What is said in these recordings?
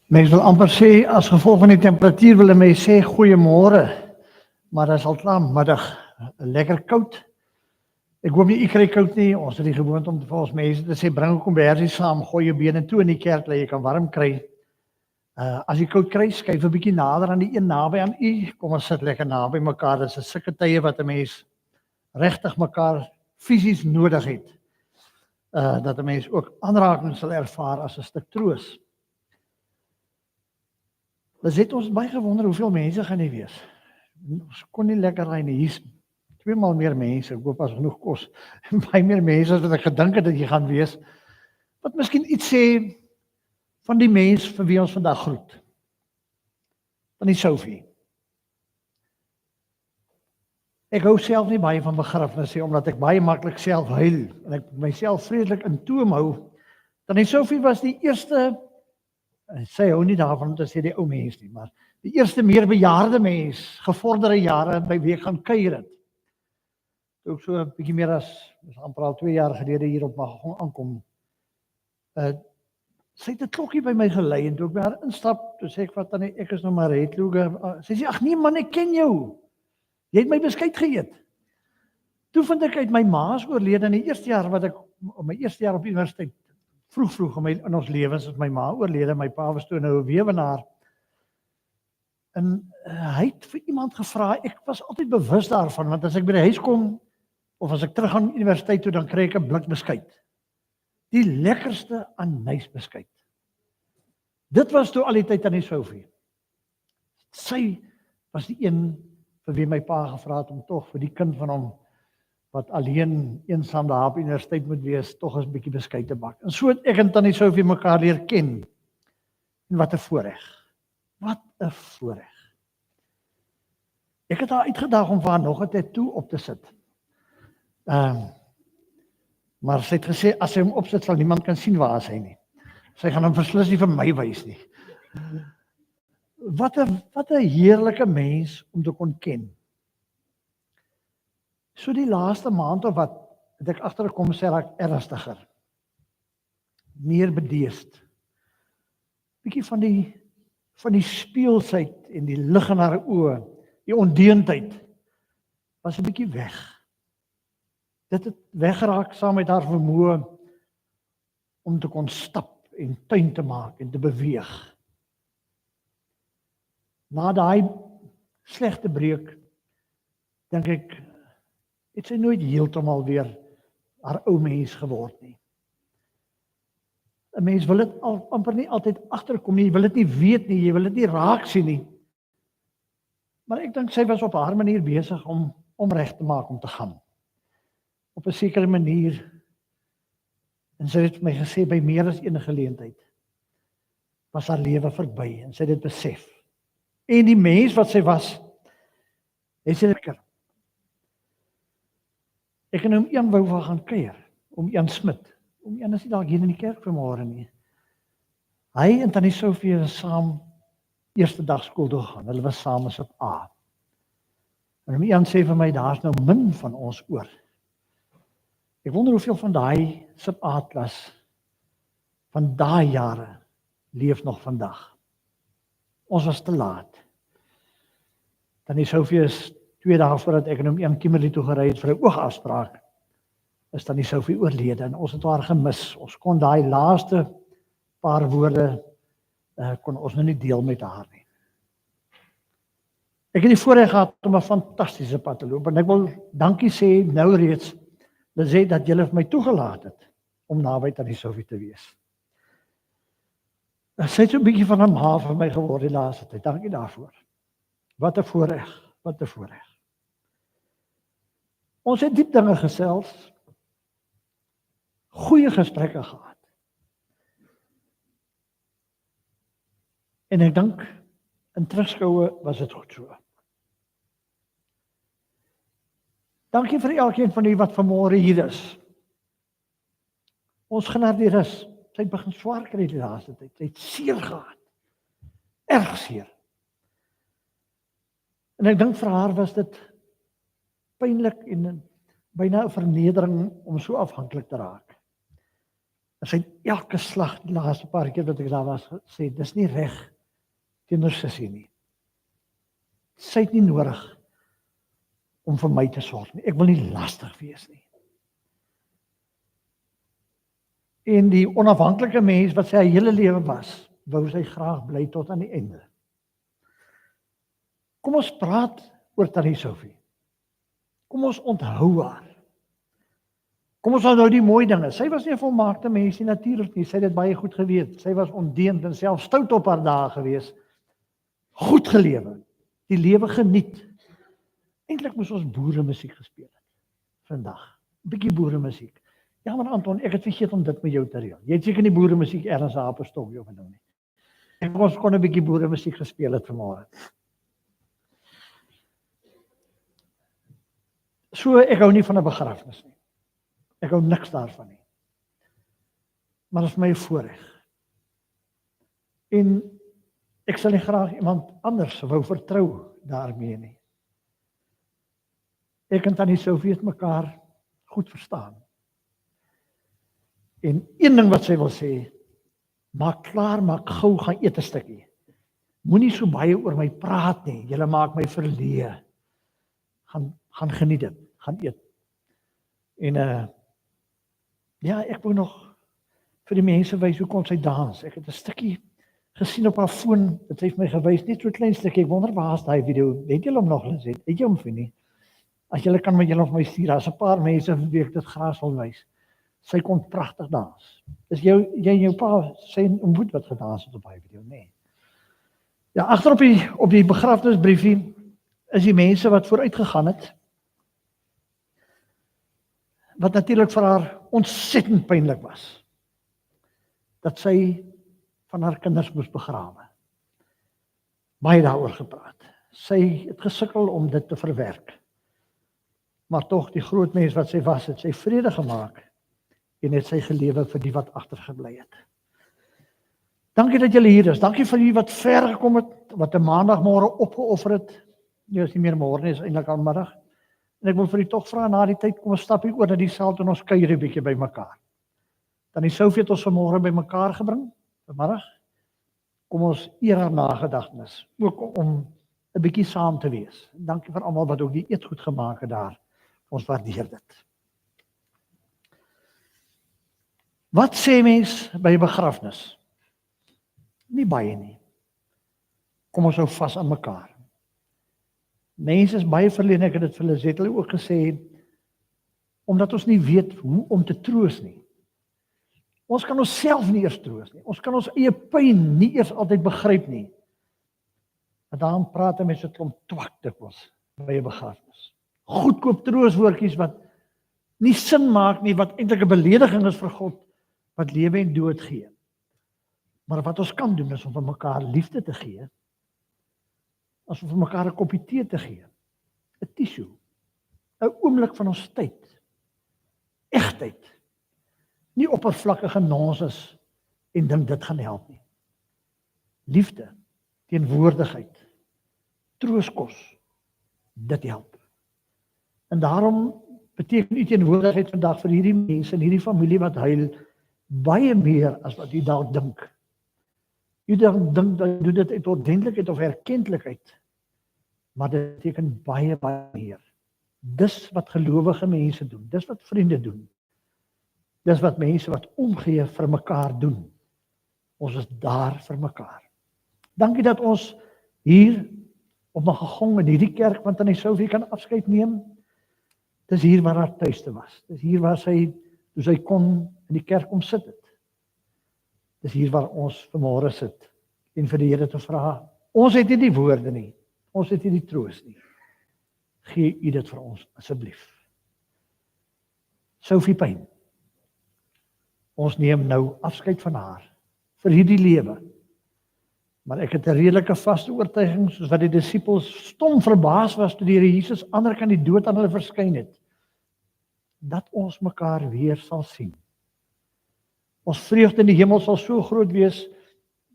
Mens wil amper sê, as gevolg van die temperatuur wil mense sê goeiemôre, maar dit is al klaar middag, lekker koud. Ek hoop nie u kry koud nie, ons het die gewoonte om vir ons mense te sê, bring 'n kombersie saam, gooi jou bene toe in die kerk, dat jy kan warm kry. As jy koud kry, skuif 'n bietjie nader aan die een naby aan u, kom ons sit lekker naby mekaar, dit is sulke tye wat 'n mens regtig mekaar fisies nodig het, dat 'n mens ook aanraking sal ervaar as 'n stuk troos. Dus het ons baie gewonder hoeveel mense gaan nie wees. Ons kon nie lekker raai nie, hier's 2 maal meer mense, ek hoop as genoeg kos, baie meer mense as wat ek gedink het dat jy gaan wees, wat miskien iets sê van die mens vir wie ons vandag groet, van die Sophie. Ek hou self nie baie van begrafnisse, omdat ek baie maklik self huil, en ek myself vreeslik in toom hou, dan die Sophie was die eerste, sy hou nie daarvan om te sê die ou mens nie, maar die eerste meer bejaarde mens, gevorderde jare by wie ek gaan kuier het. Toe ek so 'n bietjie meer as amper al 2 jaar gelede hier op Magagong aankom, sy het 'n klokkie by my gelei, en toe ek by haar instap, toe sê ek vir tannie, ek is nou maar Redloge, sy sê, ag nee man, ek ken jou, jy het my beskuit geëet. Toe vind ek uit my ma is oorlede in die eerste jaar wat ek, my eerste jaar op universiteit, vroeg in ons lewens is my ma oorlede, my pa was toe nou 'n weewenaar. En hy het vir iemand gevra, ek was altyd bewus daarvan, want as ek by die huis kom, of as ek terug aan universiteit toe, dan kry ek 'n blik beskuit. Die lekkerste anysbeskuit. Dit was toe al die tyd aan die Sophie. Sy was die een vir wie my pa gevra het om tog vir die kind van hom, wat alleen eensaam daar op universiteit moet wees, tog 'n bietjie beskuit te bak. En so het ek en tannie Sophie mekaar leer ken. En wat 'n voorreg. Wat 'n voorreg. Ek het haar uitgedaag om vir haar nog 'n tattoo op te sit. Maar sy het gesê, as sy hom opsit, sal niemand kan sien waar is hy nie. Sy gaan hom beslis nie vir my wys nie. Wat 'n heerlike mens om te kon ken. So die laaste maand of wat, het ek agtergekom, sy raak ernstiger. Meer bedeesd. Bietjie van die speelsheid en die lig in haar oë, die ondeendheid, was 'n bietjie weg. Dit het weggeraak saam met haar vermoë om te kon stap en tuin te maak en te beweeg. Na daai slegte breuk, dink ek, het sy nooit heeltemal weer haar ou mens geword nie. 'n Mens wil dit amper nie altyd agterkom nie, jy wil dit nie weet nie, jy wil dit nie raak sien nie. Maar ek dink sy was op haar manier besig om reg te maak om te gaan. Op 'n sekere manier, en sy het vir my gesê, by meer as enige geleentheid, was haar lewe verby, en sy het dit besef. En die mens wat sy was, het sy lekker. Ek en hom Jan wou gaan kuier, om Jan Smit. Om Jan is nie dalk hier in die kerk vanmôre nie. Hy en tannie Sophie was saam eerste dag skool toe gegaan. Hulle was saam as op A. En Jan sê vir my, daar's nou min van ons oor. Ek wonder hoeveel van daai sub A klas van daai jare leef nog vandag. Ons was te laat. Tannie Sophie is 2 dae voordat ek en hom een Kimberley toe gery het vir 'n oogafspraak, is tannie Sophie oorlede, en ons het haar gemis. Ons kon daai laaste paar woorde kon ons nou nie deel met haar nie. Ek het die voorreg gehad om 'n fantastiese pad te loop, en ek wil dankie sê nou reeds, dat julle vir my toegelaat het om naby tannie Sophie te wees. Sy het so 'n bietjie van 'n ma vir my geword die laaste tyd. Dankie daarvoor. Wat 'n voorreg, wat 'n voorreg. Ons het diep dinge gesels, goeie gesprekke gehad. En ek dink, in terugskoue was dit goed so. Dankie vir elkeen van u wat vanmôre hier is. Ons genaarde rus, sy het begin swaar kry die laaste tyd. Sy het seer gehad. Erg seer. En ek dink vir haar was dit pynlik en byna 'n vernedering om so afhanklik te raak. Sy het elke slag die laaste paar keer wat ek daar was gesê, dis nie reg teenoor Sissie nie. Sy het nie nodig om vir my te sorg nie. Ek wil nie lastig wees nie. En die onafhanklike mens wat sy hele lewe was, wou sy graag bly tot aan die einde. Kom ons praat oor Tannie Sophie. Kom ons onthou haar. Kom ons onthou die mooi dinge. Sy was nie 'n volmaakte mens nie, natuurlik nie. Sy het dit baie goed geweet. Sy was ondeend en self stout op haar dae gewees. Goed gelewe. Die lewe geniet. Eintlik moes ons boere musiek gespeel het vandag. 'n Bietjie boere musiek. Ja, maar Anton, ek het vergeet om dit met jou te reël. Jy het seker nie boere musiek ergens op 'n stokkie of nou nie. Ons kon 'n bietjie boere musiek gespeel het vanmôre. So, ek hou nie van 'n begrafnis nie. Ek hou niks daarvan nie. Maar dit is my voorreg. En ek sal nie graag iemand anders wou vertrou daarmee nie. Ek en Tannie Sophie het mekaar goed verstaan. En een ding wat sy wil sê, maak klaar, maak gou, gaan eet 'n stukkie. Moenie so baie oor my praat nie, julle maak my verleë. Gaan geniet dit, gaan eet. En ja, ek wou nog vir die mense wys hoe kom sy dans. Ek het 'n stukkie gesien op haar foon, dit het my gewys, net so 'n klein stukkie. Ek wonder waar is daai video? Het julle hom nog gesien? Het jy hom vir nie? As julle kan met julle of my stuur, daar's 'n paar mense wie ek dit graag wil wys. Sy kon pragtig dans. Dis jy en jou pa sê ontmoet wat gedans het op daai video, nee. Ja, agter op die begrafnisbriefie is die mense wat vooruit gegaan het. Wat natuurlik vir haar ontsettend pynlik was. Dat sy van haar kinders moes begrawe. Baie daaroor gepraat. Sy het gesukkel om dit te verwerk. Maar tog die groot mens wat sy was, het sy vrede gemaak en het sy gelewe vir die wat agtergebly het. Dankie dat julle hier is. Dankie vir die wat ver gekom het, wat 'n maandagmôre opgeoffer het. Nee, is nie meer môre nie, is eintlik al middag. En ek wil vir u tog vra na die tyd kom ons stap hier oor na die saal en ons kuier 'n bietjie by mekaar. Tannie Sophie het ons vanmôre by mekaar gebring, vanmiddag. Kom ons eer haar nagedagtenis, ook om 'n bietjie saam te wees. Dankie vir almal wat ook die eetgoed gemaak het daar. Ons waardeer dit. Wat sê mens by 'n begrafnis? Nie baie nie. Kom ons hou vas aan mekaar. Mense is baie verleen, ek het dit vir hulle ook gesê, omdat ons nie weet hoe om te troos nie. Ons kan onsself nie eers troos nie. Ons kan ons eie pyn nie eers altyd begryp nie. En daarom praat mense so 'n klomp twak dikwels by 'n begrafnis. Goedkoop trooswoordjies wat nie sin maak nie, wat eintlik 'n belediging is vir God, wat lewe en dood gee. Maar wat ons kan doen is om vir mekaar liefde te gee, as om vir mekaar 'n koppie tee te gee, 'n tissue, 'n oomblik van ons tyd, egtheid, nie oppervlakkige nonsens en dink dit gaan help nie. Liefde, teenwoordigheid, trooskos, dit help. En daarom beteken u teenwoordigheid vandag vir hierdie mense en hierdie familie wat huil baie meer as wat u dalk dink. U dink dat doen dit uit ordentlikheid of erkentlikheid, maar dit beteken baie meer. Dis wat gelowige mense doen, dis wat vriende doen. Dis wat mense wat omgee vir mekaar doen. Ons is daar vir mekaar. Dankie dat ons hier op mag gegong in hierdie kerk, want Tannie Sophie kan afskeid neem. Dis hier waar haar tuiste was. Dis hier waar sy, toe sy kon in die kerk kom sit het. Dis hier waar ons vanmôre sit en vir die Here te vra. Ons het nie die woorde nie. Ons het nie die troos nie. Gee u dit vir ons asseblief. Sophie Pyn. Ons neem nou afskeid van haar vir hierdie lewe. Maar ek het 'n redelike vaste oortuiging, soos wat die disippels stom verbaas was toe die Here Jesus ander kan die dood aan hulle verskyn het, dat ons mekaar weer sal sien. Ons vreugde in die hemel sal so groot wees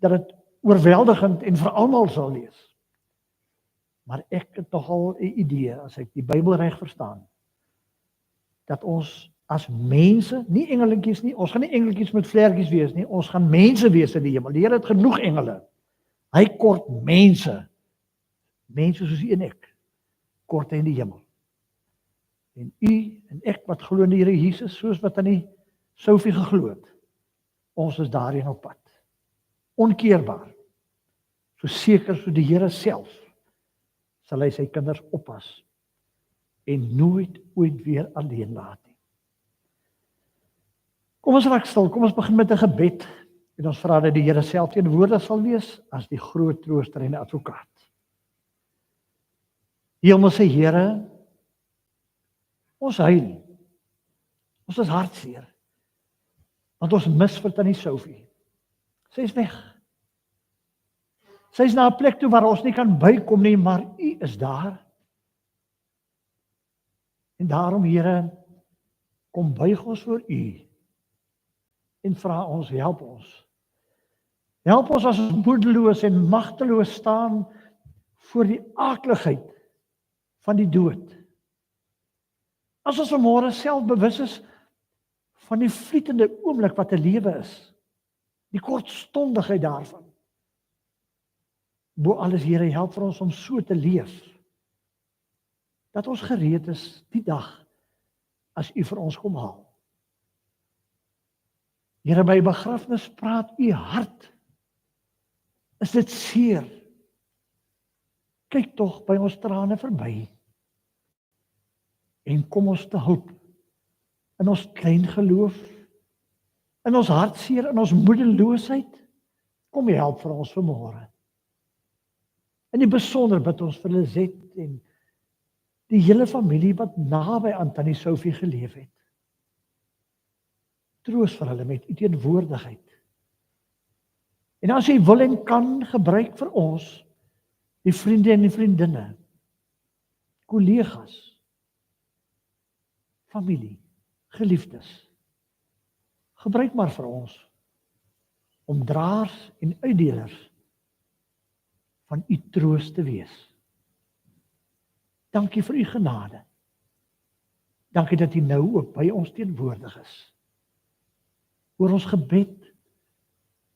dat dit oorweldigend en vir almal sal wees. Maar ek het nogal 'n idee, as ek die Bybel reg verstaan, dat ons as mense, nie engeletjies nie, ons gaan nie engeletjies met vlerkies wees nie, ons gaan mense wees in die hemel. Die Here het genoeg engele. Hy kort mense soos u en ek, kort hy in die hemel. En u en ek wat glo in die Here Jesus, soos wat aan die Sofie geglo het, ons is daarin op pad. Onkeerbaar. So seker so die Here self sal hy sy kinders oppas en nooit ooit weer alleen laat nie. Kom ons raak stil, kom ons begin met 'n gebed en ons vra dat die Here self teenwoordig sal wees as die groot trooster en advokaat. Hemelse Here, ons huil. Ons is hartseer. Want ons mis vir tannie Sofie. Sy is weg. Sy is na 'n plek toe waar ons nie kan bykom nie, maar u is daar. En daarom, Here, kom buig ons voor u en vra ons, help ons. Help ons as ons moedeloos en magteloos staan voor die aakligheid van die dood. As ons vanmôre self bewus is van die vlietende oomblik wat 'n lewe is, die kortstondigheid daarvan. Bo alles, Here, help vir ons om so te leef, dat ons gereed is die dag, as u vir ons kom haal. Here, by begrafnis praat u hart. Is dit seer? Kyk tog by ons trane verby. En kom ons te hulp in ons klein geloof, in ons hartseer, in ons moedeloosheid. Kom help vir ons vanmôre. In die besonder bid ons vir Lizet en die hele familie wat naby aan tannie Sofie geleef het. Troos vir hulle met u teenwoordigheid. En as u wil en kan, gebruik vir ons, die vriende en die vriendinne, kollegas, familie, geliefdes. Gebruik maar vir ons, om draers en uitdelers van u troos te wees. Dankie vir u genade. Dankie dat u nou ook by ons teenwoordig is. Hoor ons gebed,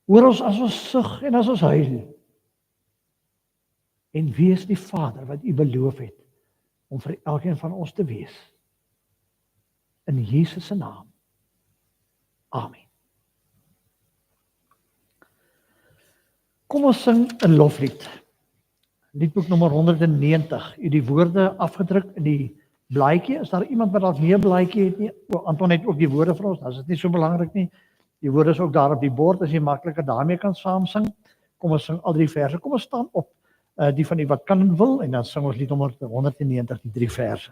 hoor ons as ons sug en as ons huil. En wees die Vader wat u beloof het, om vir elkeen van ons te wees. In Jesus se naam. Amen. Kom ons sing 'n loflied. Liedboek nommer 190. U die woorde afgedruk in die blaadjie. Is daar iemand wat dalk nie 'n blaadjie het nie? Anton het ook die woorde vir ons. Dit is nie so belangrik nie. Die woorde is ook daar op die bord as jy makliker daarmee kan saam sing. Kom ons sing al 3 verse. Kom ons staan op, die van u wat kan en wil, en dan sing ons lied nommer 190, die 3 verse.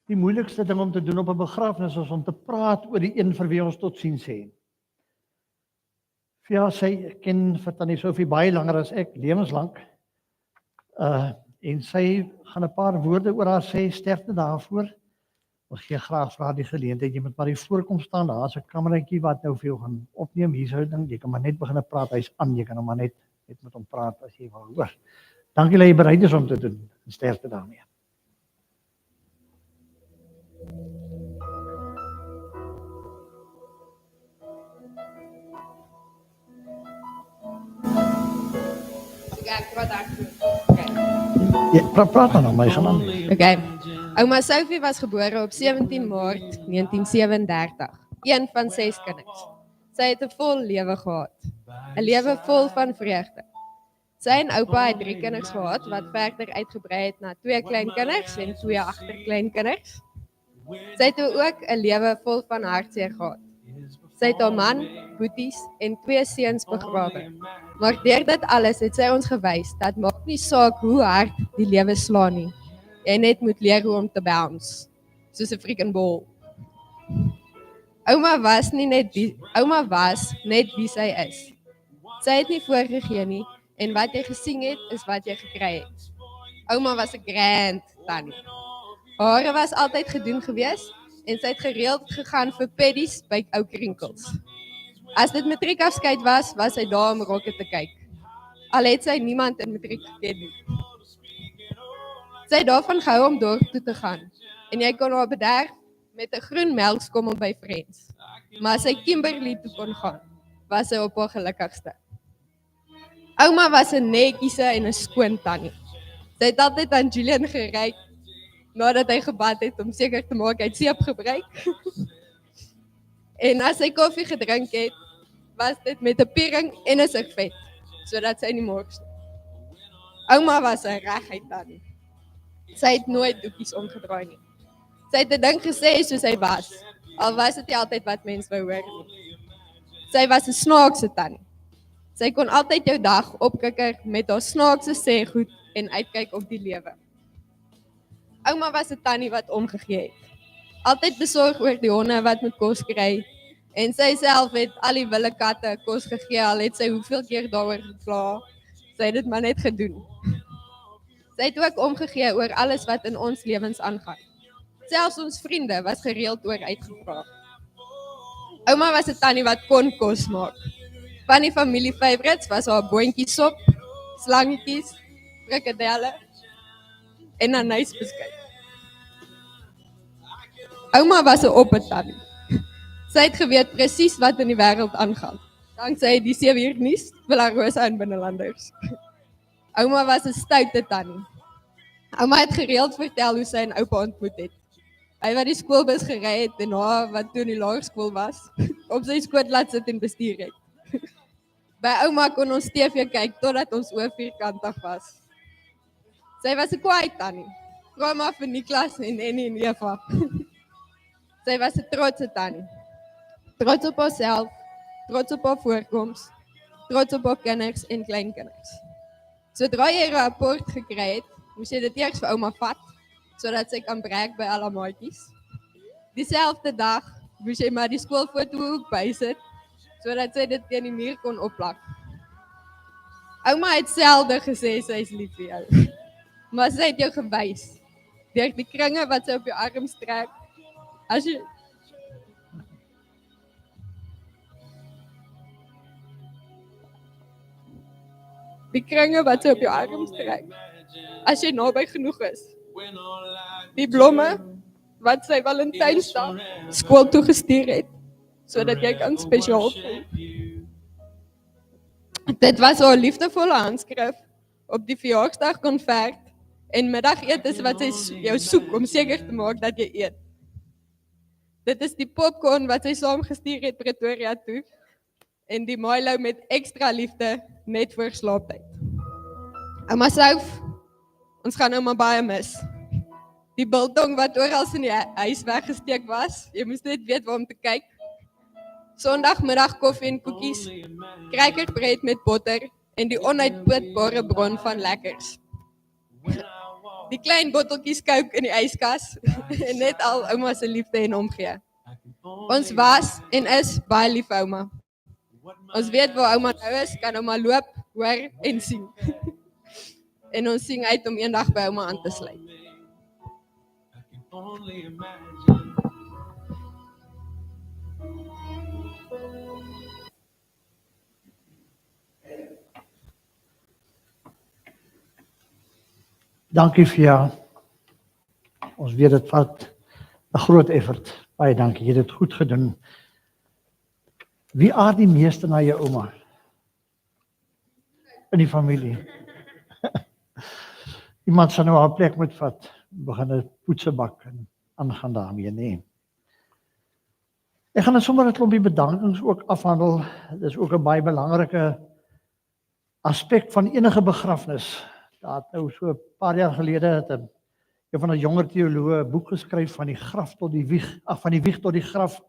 Die moeilikste ding om te doen op 'n begrafnis is om te praat oor die een vir wie ons totsiens sê. Ja, sy ken vir Tannie Sofie baie langer as ek, lewenslank. En sy gaan 'n paar woorde oor haar sê, sterkte daarvoor. Ons gee graag vir haar die geleentheid, jy moet maar hier voorkom staan, daar is 'n kameretjie wat nou vir jou gaan opneem, hier sou ding, jy kan maar net begin praat, hy's aan, jy kan hom maar net met hom praat as jy wil hoor. Dankie dat jy bereid is om te doen, en sterkte daarmee. Ja, praat dan my gaan aan. Okay. Ouma Sophie was gebore op 17 Maart 1937, een van 6 kinders. Sy het 'n vol lewe gehad, 'n lewe vol van vreugde. Sy en oupa het 3 kinders gehad wat verder uitgebrei het na 2 kleinkinders en 2 agterkleinkinders. Sy het ook 'n lewe vol van hartseer gehad. Sy het haar man, boeties en 2 seuns begrawe. Maar deur dit alles het sy ons gewys dat maak nie saak hoe hard die lewe slaan nie. Jy net moet leer hoe om te bounce, soos 'n freaking ball. Ouma was net wie sy is. Sy het nie voorgegee nie en wat jy gesien het is wat jy gekry het. Ouma was 'n grand tannie. Haar hare was altyd gedoen gewees en sy het gereeld gegaan vir peddies by ou krinkels. As dit matriekafskeid was, was sy daar om rokke te kyk. Al het sy niemand in matriek geken nie. Sy het daarvan gehou om dorp toe te gaan en jy kon haar bederf met 'n groen melkskommel by Friends. Maar as sy Kimberley toe kon gaan, was sy op haar gelukkigste. Ouma was 'n netjiese en 'n skoon tannie. Sy het altyd aan Julian geryk nadat hy gebad het om seker te maak hy het seep gebruik. En as sy koffie gedrink het, was dit met 'n piering en 'n sigvet, sodat sy nie mors nie. Ouma was 'n reguit tannie. Sy het nooit doekies omgedraai nie. Sy het 'n ding gesê soos hy was, al was dit nie altyd wat mense wou hoor nie. Sy was 'n snaakse tannie. Sy kon altyd jou dag opkikker met haar snaakse sêgoed en uitkyk op die lewe. Ouma was 'n tannie wat omgegee het. Altyd besorg oor die honde wat moet kos kry en sy self het al die wille katte kos gegee al het sy hoeveel keer daaroor gekla. Sy het dit maar net gedoen. Sy het ook omgegee oor alles wat in ons lewens aangaan. Selfs ons vriende was gereeld oor uitgevra. Ouma was 'n tannie wat kon kos maak. Van die familie favorites was haar boontjiesop, slangetjies, frikadelle en anysbeskuit. Ouma was 'n oppertannie. Sy het geweet presies wat in die wêreld aangaan. Danksy die 7 uur nuus, Belarus en binnelanders. Ouma was 'n stoute tannie. Ouma het gereeld vertel hoe sy en oupa ontmoet het. Hy wat die skoolbus gery het en haar wat toe in die laerskool was, op sy skoot laat sit en bestuur het. By ouma kon ons TV kyk totdat ons oë vierkantig was. Sy was 'n kwaai tannie. Vra maar vir Niklas en Annie en Eva. Sy was 'n trotse tannie. Trots op haarself, trots op haar voorkoms, trots op haar kinders en kleinkinders. Sodra jy 'n rapport gekry het, moes jy dit eers vir ouma vat, sodat sy kan breek by al haar maatjies. Dieselfde dag moes jy maar die skoolfoto ook bysit, sodat sy dit teen die muur kon opplak. Ouma het selde gesê sy is lief vir jou, maar sy het jou gewys, deur die kringe wat sy op jou arms trek, as jy die kringe wat sy op jou arms trek, as jy naby genoeg is. Die blomme wat sy Valentynsdag skool toe gestuur het, sodat jy kan spesiaal voel. Dit was haar liefdevolle handskrif op die verjaarsdagkonvert en middagetes wat sy jou soek om seker te maak dat jy eet. Dit is die popcorn wat sy saamgestuur het Pretoria toe en die Milo met ekstra liefde net voor slaaptyd. Ouma Souf, ons gaan nou maar baie mis. Die biltong wat oral in die huis weggesteek was, jy moes net weet waar om te kyk. Sondagmiddag koffie en koekies, kruikerbread met botter en die onuitputbare bron van lekkers. Die klein botteltjies Coke in die yskas en net al ouma se liefde en omgee. Ons was en is baie lief vir ouma. Ons weet waar ouma nou is, kan ouma loop, hoor en sien. En ons sien uit om eendag by ouma aan te sluit. Dankie vir jou. Ons weet dit vat 'n groot effort. Baie dankie, jy het dit goed gedoen. Wie aard die meeste na jou ouma? In die familie. Iemand sal nou haar plek moet vat, begin 'n poetsebak en aangaan daarmee, nee. Ek gaan sommer 'n klompie bedankings ook afhandel. Dis ook 'n baie belangrike aspek van enige begrafnis. Daar het nou so 'n paar jaar gelede het 'n van 'n jonger teoloog 'n boek geskryf van die graf tot die wieg, van die wieg tot die graf.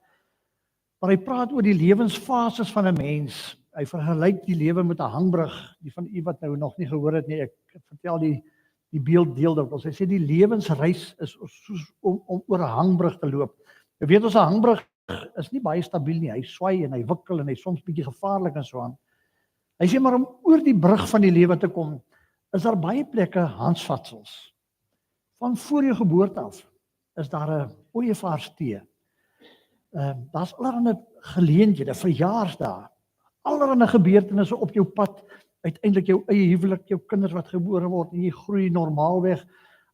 Maar hy praat oor die lewensfases van 'n mens. Hy vergelyk die lewe met 'n hangbrug. Die van u wat nou nog nie gehoor het nie, ek vertel die beeld deel dit. Hy sê die lewensreis is soos om oor 'n hangbrug te loop. Jy weet ons 'n hangbrug is nie baie stabiel nie. Hy swai en hy wikkel en hy soms bietjie gevaarlik en so aan. Hy sê maar om oor die brug van die lewe te kom, is daar baie plekke handvatsels. Van voor jou geboorte af is daar 'n ooievaarstee. Daar's allerlei geleenthede, verjaarsdae, allerlei gebeurtenisse op jou pad, uiteindelik jou eie huwelik, jou kinders wat gebore word en jy groei normaalweg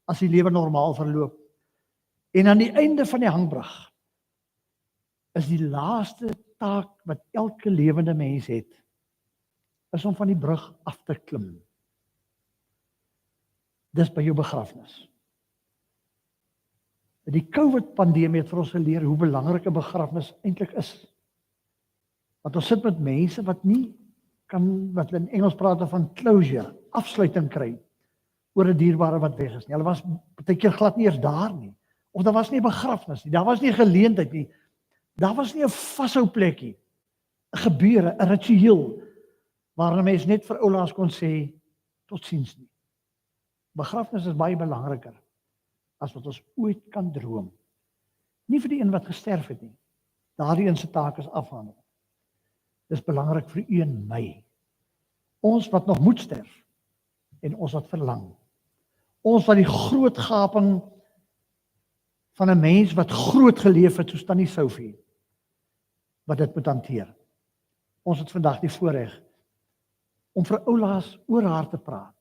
as die lewe normaal verloop. En aan die einde van die hangbrug is die laaste taak wat elke lewende mens het, is om van die brug af te klim. Dis by jou begrafnis. Die COVID-pandemie het vir ons geleer hoe belangrik 'n begrafnis eintlik is. Want ons sit met mense wat nie kan, wat in Engels praat van closure, afsluiting kry oor 'n dierbare wat weg is nie. Hulle was baie keer glad nie eers daar nie. Of daar was nie 'n begrafnis nie, daar was nie 'n geleentheid nie. Daar was nie 'n vashou plekkie, 'n gebeure, 'n ritueel waar 'n mens net vir oulaas kon sê totsiens nie. Begrafnis is baie belangriker as wat ons ooit kan droom. Nie vir die een wat gesterf het nie. Daardie een se taak is afhandel. Dis belangrik vir u en my. Ons wat nog moet sterf en ons wat verlang. Ons wat die groot gaping van 'n mens wat groot geleef het soos Tannie Sophie, wat dit moet hanteer. Ons het vandag die voorreg om vir oulaas oor haar te praat.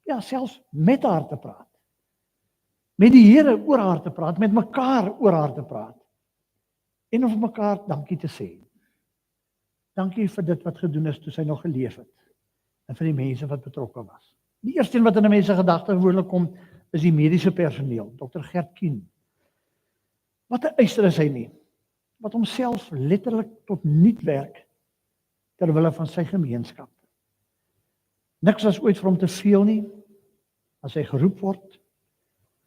Ja, selfs met haar te praat. Met die Here oor haar te praat, met mekaar oor haar te praat. En om vir mekaar dankie te sê. Dankie vir dit wat gedoen is toe sy nog geleef het. En vir die mense wat betrokke was. Die eerste een wat in 'n mens se gedagte gewoonlik kom, is die mediese personeel, Dr. Gert Kien. Wat 'n eister is hy nie, wat homself letterlik tot niet werk ter wille van sy gemeenskap. Niks was ooit vir hom te veel nie. As hy geroep word,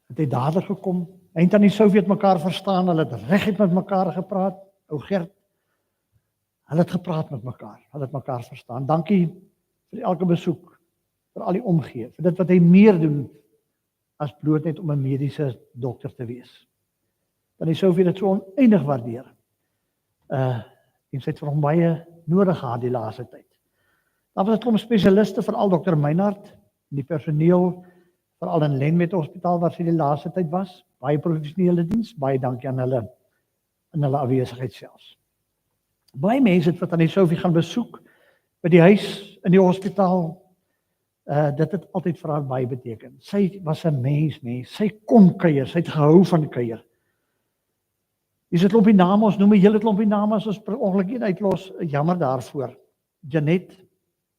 het hy dadelik gekom. Hy en Tannie Sophie het mekaar verstaan, hulle het reguit met mekaar gepraat. Ou Gert, hulle het gepraat met mekaar, hulle het mekaar verstaan. Dankie vir elke besoek, vir al die omgee, vir dit wat hy meer doen as bloot net om 'n mediese dokter te wees. Tannie Sophie het dit so oneindig waardeer. En sy het vir hom baie nodig gehad die laaste tyd. Daar was 'n klomp spesialiste, veral Dr. Meinhardt, die personeel, veral in Lenmet Hospitaal waar sy die laaste tyd was, baie professionele diens, baie dankie aan hulle in hulle afwesigheid selfs. Baie mense het wat Tannie Sophie gaan besoek by die huis in die hospitaal. Dit het altyd vir haar baie beteken. Sy was 'n mens, sy kon kuier, sy het gehou van kuier. Dis 'n klompie name, ons noem 'n hele klompie name as ons per ongeluk een uitlos, jammer daarvoor. Janet,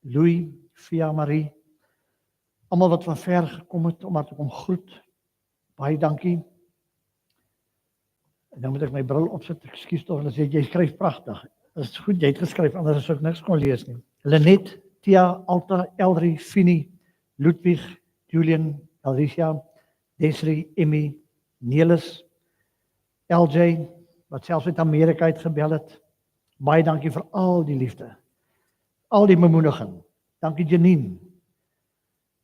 Louis, Fia Marie, almal wat van ver gekom het om haar te kom groet. Baie dankie. En nou moet ek my bril opsit, ekskuus tog, hulle sê jy skryf pragtig. Dit is goed, jy het geskryf, anders sou ek niks kon lees nie. Lenet, Tia, Alta, Eldrie, Fini, Ludwig, Julian, Alicia, Desiree, Emmy, Nelis, LJ, wat selfs uit Amerika uit gebel het. Baie dankie vir al die liefde, al die bemoediging. Dankie Janine,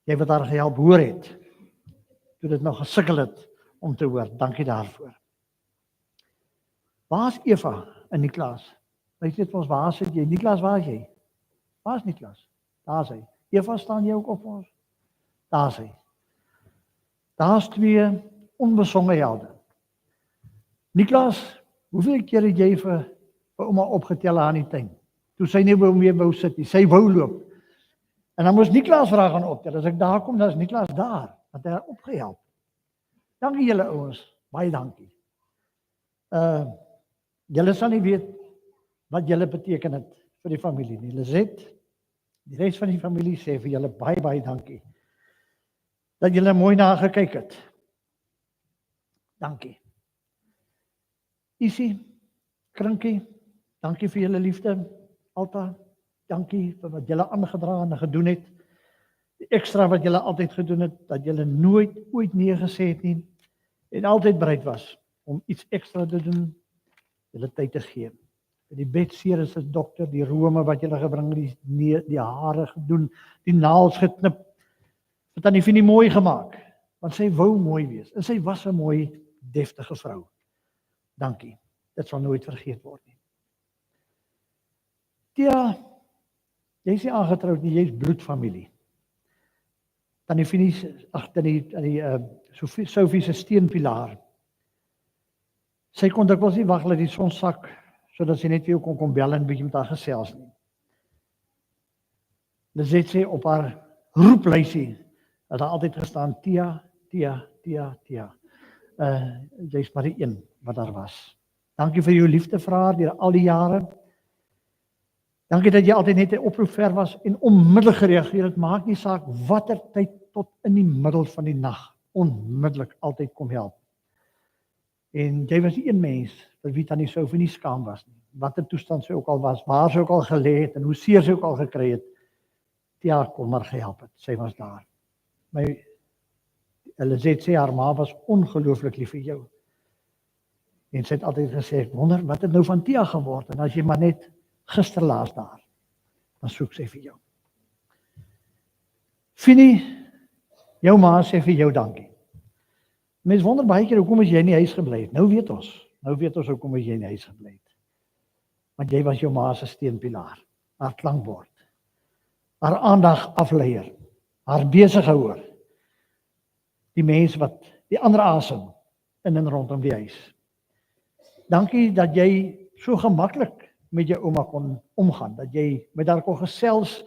jy wat haar gehelp hoor het. toe dit nog gesukkel het om te hoor. Dankie daarvoor. Waar is Eva en Niklas? Weet jy vir ons, waar sit jy? Niklas, waar is jy? Waar is Niklas? Daar is hy. Eva, staan jy ook op ons? Daar is hy. Daar is twee onbesonge helde. Niklas, hoeveel keer het jy vir ouma opgetel aan die tuin? Toe sy nie meer wou sit nie, sy wou loop. En dan moes Niklas vra gaan optel. As ek daar kom, dan is Niklas daar, want hy het opgehelp. Dankie julle ouens, baie dankie. Julle sal nie weet wat julle beteken het vir die familie nie. Lizet, die res van die familie sê vir julle baie, baie dankie. Dat julle mooi nagekyk het. Dankie. Isie, Krinkie, dankie vir julle liefde. Alta, dankie vir wat julle aangedra en gedoen het. Die ekstra wat julle altyd gedoen het, dat julle nooit ooit nee gesê het nie en altyd bereid was om iets ekstra te doen, julle tyd te gee. Die bedseer is 'n dokter, die rome wat julle gebring het, die hare gedoen, die naels geknip. Het Tannie Fini mooi gemaak, want sy wou mooi wees en sy was 'n mooi, deftige vrou. Dankie. Dit sal nooit vergeet word nie. Tia, jy is nie aangetroud nie, jy is bloedfamilie. Tannie Fini, Sophie se steenpilaar. Sy kon dikwels nie wag dat die son sak, sodat sy net vir jou kon kom bel en bietjie met haar gesels nie. Lizet sê op haar roeplysie, het daar altyd gestaan, Tia. Jy's maar die een wat daar was. Dankie vir jou liefde vir haar deur al die jare. Dankie dat jy altyd net 'n oproep ver was en onmiddellik gereageer het. Maak nie saak watter tyd tot in die middel van die nag, onmiddellik altyd kom help. En jy was die een mens vir wie Tannie Sophie nie skaam was nie. Watter toestand sy ook al was, waar sy ook al gelê het en hoe seer sy ook al gekry het, Tia kon maar gehelp het. Sy was daar. Lizet sê haar ma was ongelooflik lief vir jou. En sy het altyd gesê, ek wonder wat het nou van Tia geword, en as jy maar net gister laas daar, dan soek sy vir jou. Fini, jou ma sê vir jou dankie. Mens wonder baie keer, hoekom is jy in die huis gebly het? Nou weet ons hoekom is jy in die huis gebly het. Want jy was jou ma se steenpilaar, haar klankbord, haar aandag afleier, haar besige hoor, die mens wat die ander asem in en rondom die huis. Dankie dat jy so gemaklik met jou ouma kon omgaan, dat jy met haar kon gesels,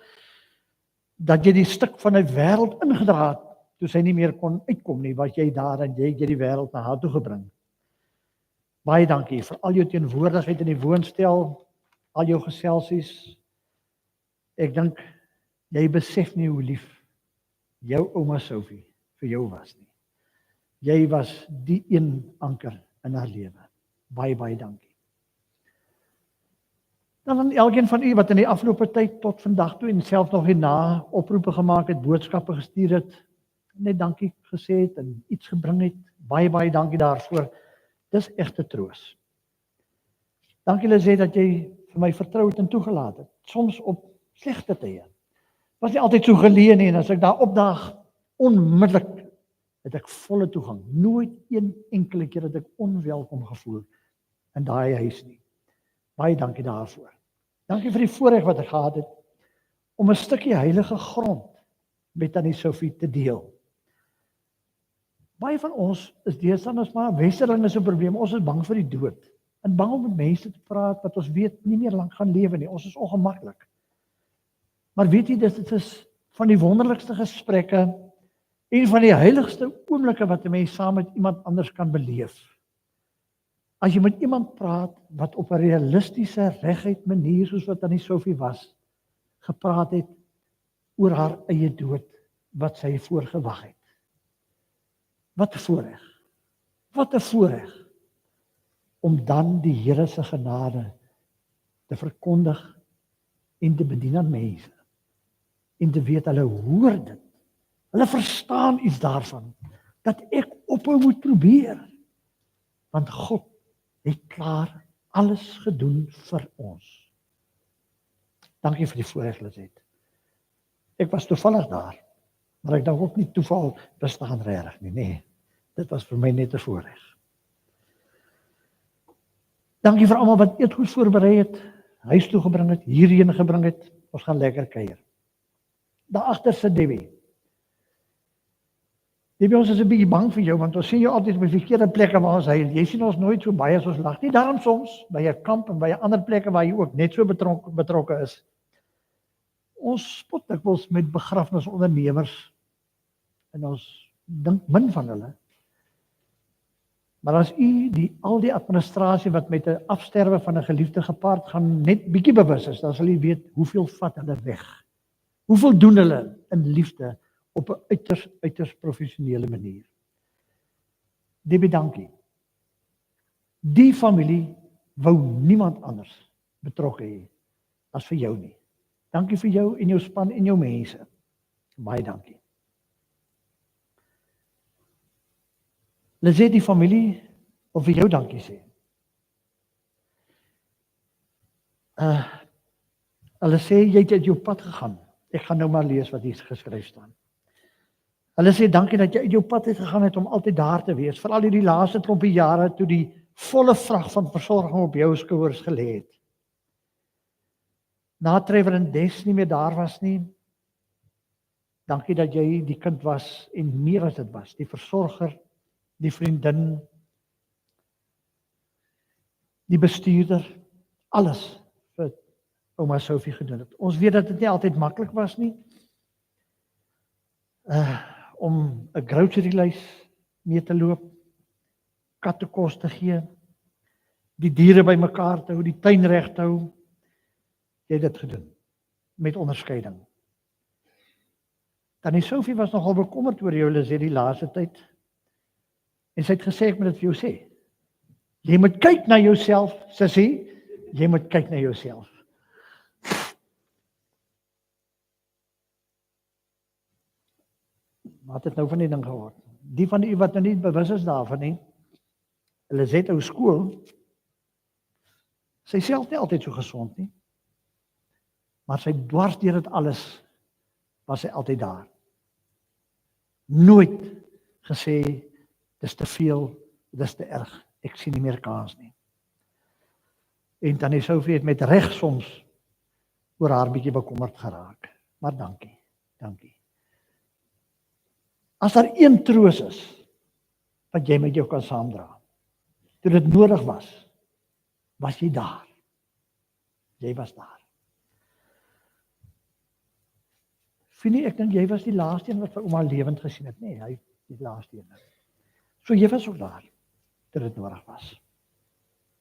dat jy die stuk van die wêreld ingedra het, toe sy nie meer kon uitkom nie, was jy daar en jy die wêreld na haar toe gebring. Baie dankie vir al jou teenwoordigheid in die woonstel, al jou geselsies. Ek dink, jy besef nie hoe lief jou ouma Sophie vir jou was nie. Jy was die een anker in haar lewe. Baie, baie dankie. Dan aan elkeen van u wat in die afgelope tyd tot vandag toe en self nog hierna oproepe gemaak het, boodskappe gestuur het, net dankie gesê het en iets gebring het. Baie, baie dankie daarvoor. Dis egte troos. Dankie Lizet dat jy vir my vertrou het en toegelaat het, soms op slegte tye. Was nie altyd so geleë nie, en as ek daar opdaag, onmiddellik het ek volle toegang. Nooit een enkele keer het ek onwelkom gevoel in daai huis nie. Baie dankie daarvoor. Dankie vir die voorreg wat ek gehad het om 'n stukkie heilige grond met Tannie Sophie te deel. Baie van ons is deesdae maar westerling is 'n probleem. Ons is bang vir die dood en bang om met mense te praat wat ons weet nie meer lank gaan lewe nie. Ons is ongemaklik. Maar weet jy, dit is van die wonderlikste gesprekke en van die heiligste oomblikke wat 'n mens saam met iemand anders kan beleef. As jy met iemand praat wat op 'n realistiese, reguit manier soos wat Tannie Sophie was, gepraat het oor haar eie dood wat sy voorgewag het. Wat 'n voorreg. Wat 'n voorreg om dan die Here se genade te verkondig en te bedien aan mense. En te weet hulle hoor dit. Hulle verstaan iets daarvan, dat ek ophou moet probeer. Want God het klaar alles gedoen vir ons. Dankie vir die voorreg, Lizet. Ek was toevallig daar. Maar ek dink ook nie toeval bestaan regtig nie, nee. Dit was vir my net 'n voorreg. Dankie vir almal wat eetgoed voorberei het, huis toe gebring het, hierheen gebring het. Ons gaan lekker kuier. Daar agter sit Debbie. Debbie, ons is 'n bietjie bang vir jou, want ons sien jou altyd op die verkeerde plekke waar ons huil. Jy sien ons nooit so baie as ons lag nie. Daarom soms, by 'n kamp en by ander plekke waar jy ook net so betrokke is. Ons spot dikwels met begrafnisondernemers en ons dink min van hulle. Maar as u al die administrasie wat met 'n afsterwe van 'n geliefde gepaard gaan net bietjie bewus is, dan sal u weet hoeveel vat hulle weg. Hoeveel doen hulle in liefde op 'n uiters professionele manier. Debbie, dankie. Die familie wou niemand anders betrokke hê as vir jou nie. Dankie vir jou en jou span en jou mense. Baie dankie. Lizet, die familie wil vir jou dankie sê. Hulle sê jy het uit jou pad gegaan. Ek gaan nou maar lees wat hier geskryf staan. Hulle sê dankie dat jy uit jou pad het gegaan het om altyd daar te wees, veral hierdie laaste klompie jare toe die volle vrag van versorging op jou skouers gelê het. Na Trevor en Des nie meer daar was nie. Dankie dat jy die kind was en meer as dit was, die versorger, die vriendin, die bestuurder, alles vir ouma Sophie gedoen het. Ons weet dat dit nie altyd maklik was nie. Om 'n grocery lys mee te loop, katte kos te gee, die diere bymekaar te hou, die tuin reg te hou. Jy het dit gedoen met onderskeiding. Tannie Sophie was nogal bekommerd oor jou, Lizet, die laaste tyd. En sy het gesê ek moet dit vir jou sê. Jy moet kyk na jouself, sussie. Jy moet kyk na jouself. Wat het nou van die ding gehoor? Die van u wat nou nie bewus is daarvan nie. Lizet ou skool. Sy self nie altyd so gesond nie. Maar sy dwars deur dit alles was sy altyd daar. Nooit gesê dis te veel, dis te erg. Ek sien nie meer kans nie. En Tannie Sophie het met reg soms oor haar bietjie bekommerd geraak. Maar dankie, dankie. As daar een troos is wat jy met jou kan saamdra, toe dit nodig was, was jy daar. Jy was daar. Finnie, ek dink jy was die laaste een wat vir ouma lewend gesien het. Nee, hy die laaste een. So jy was ook daar, toe dit nodig was.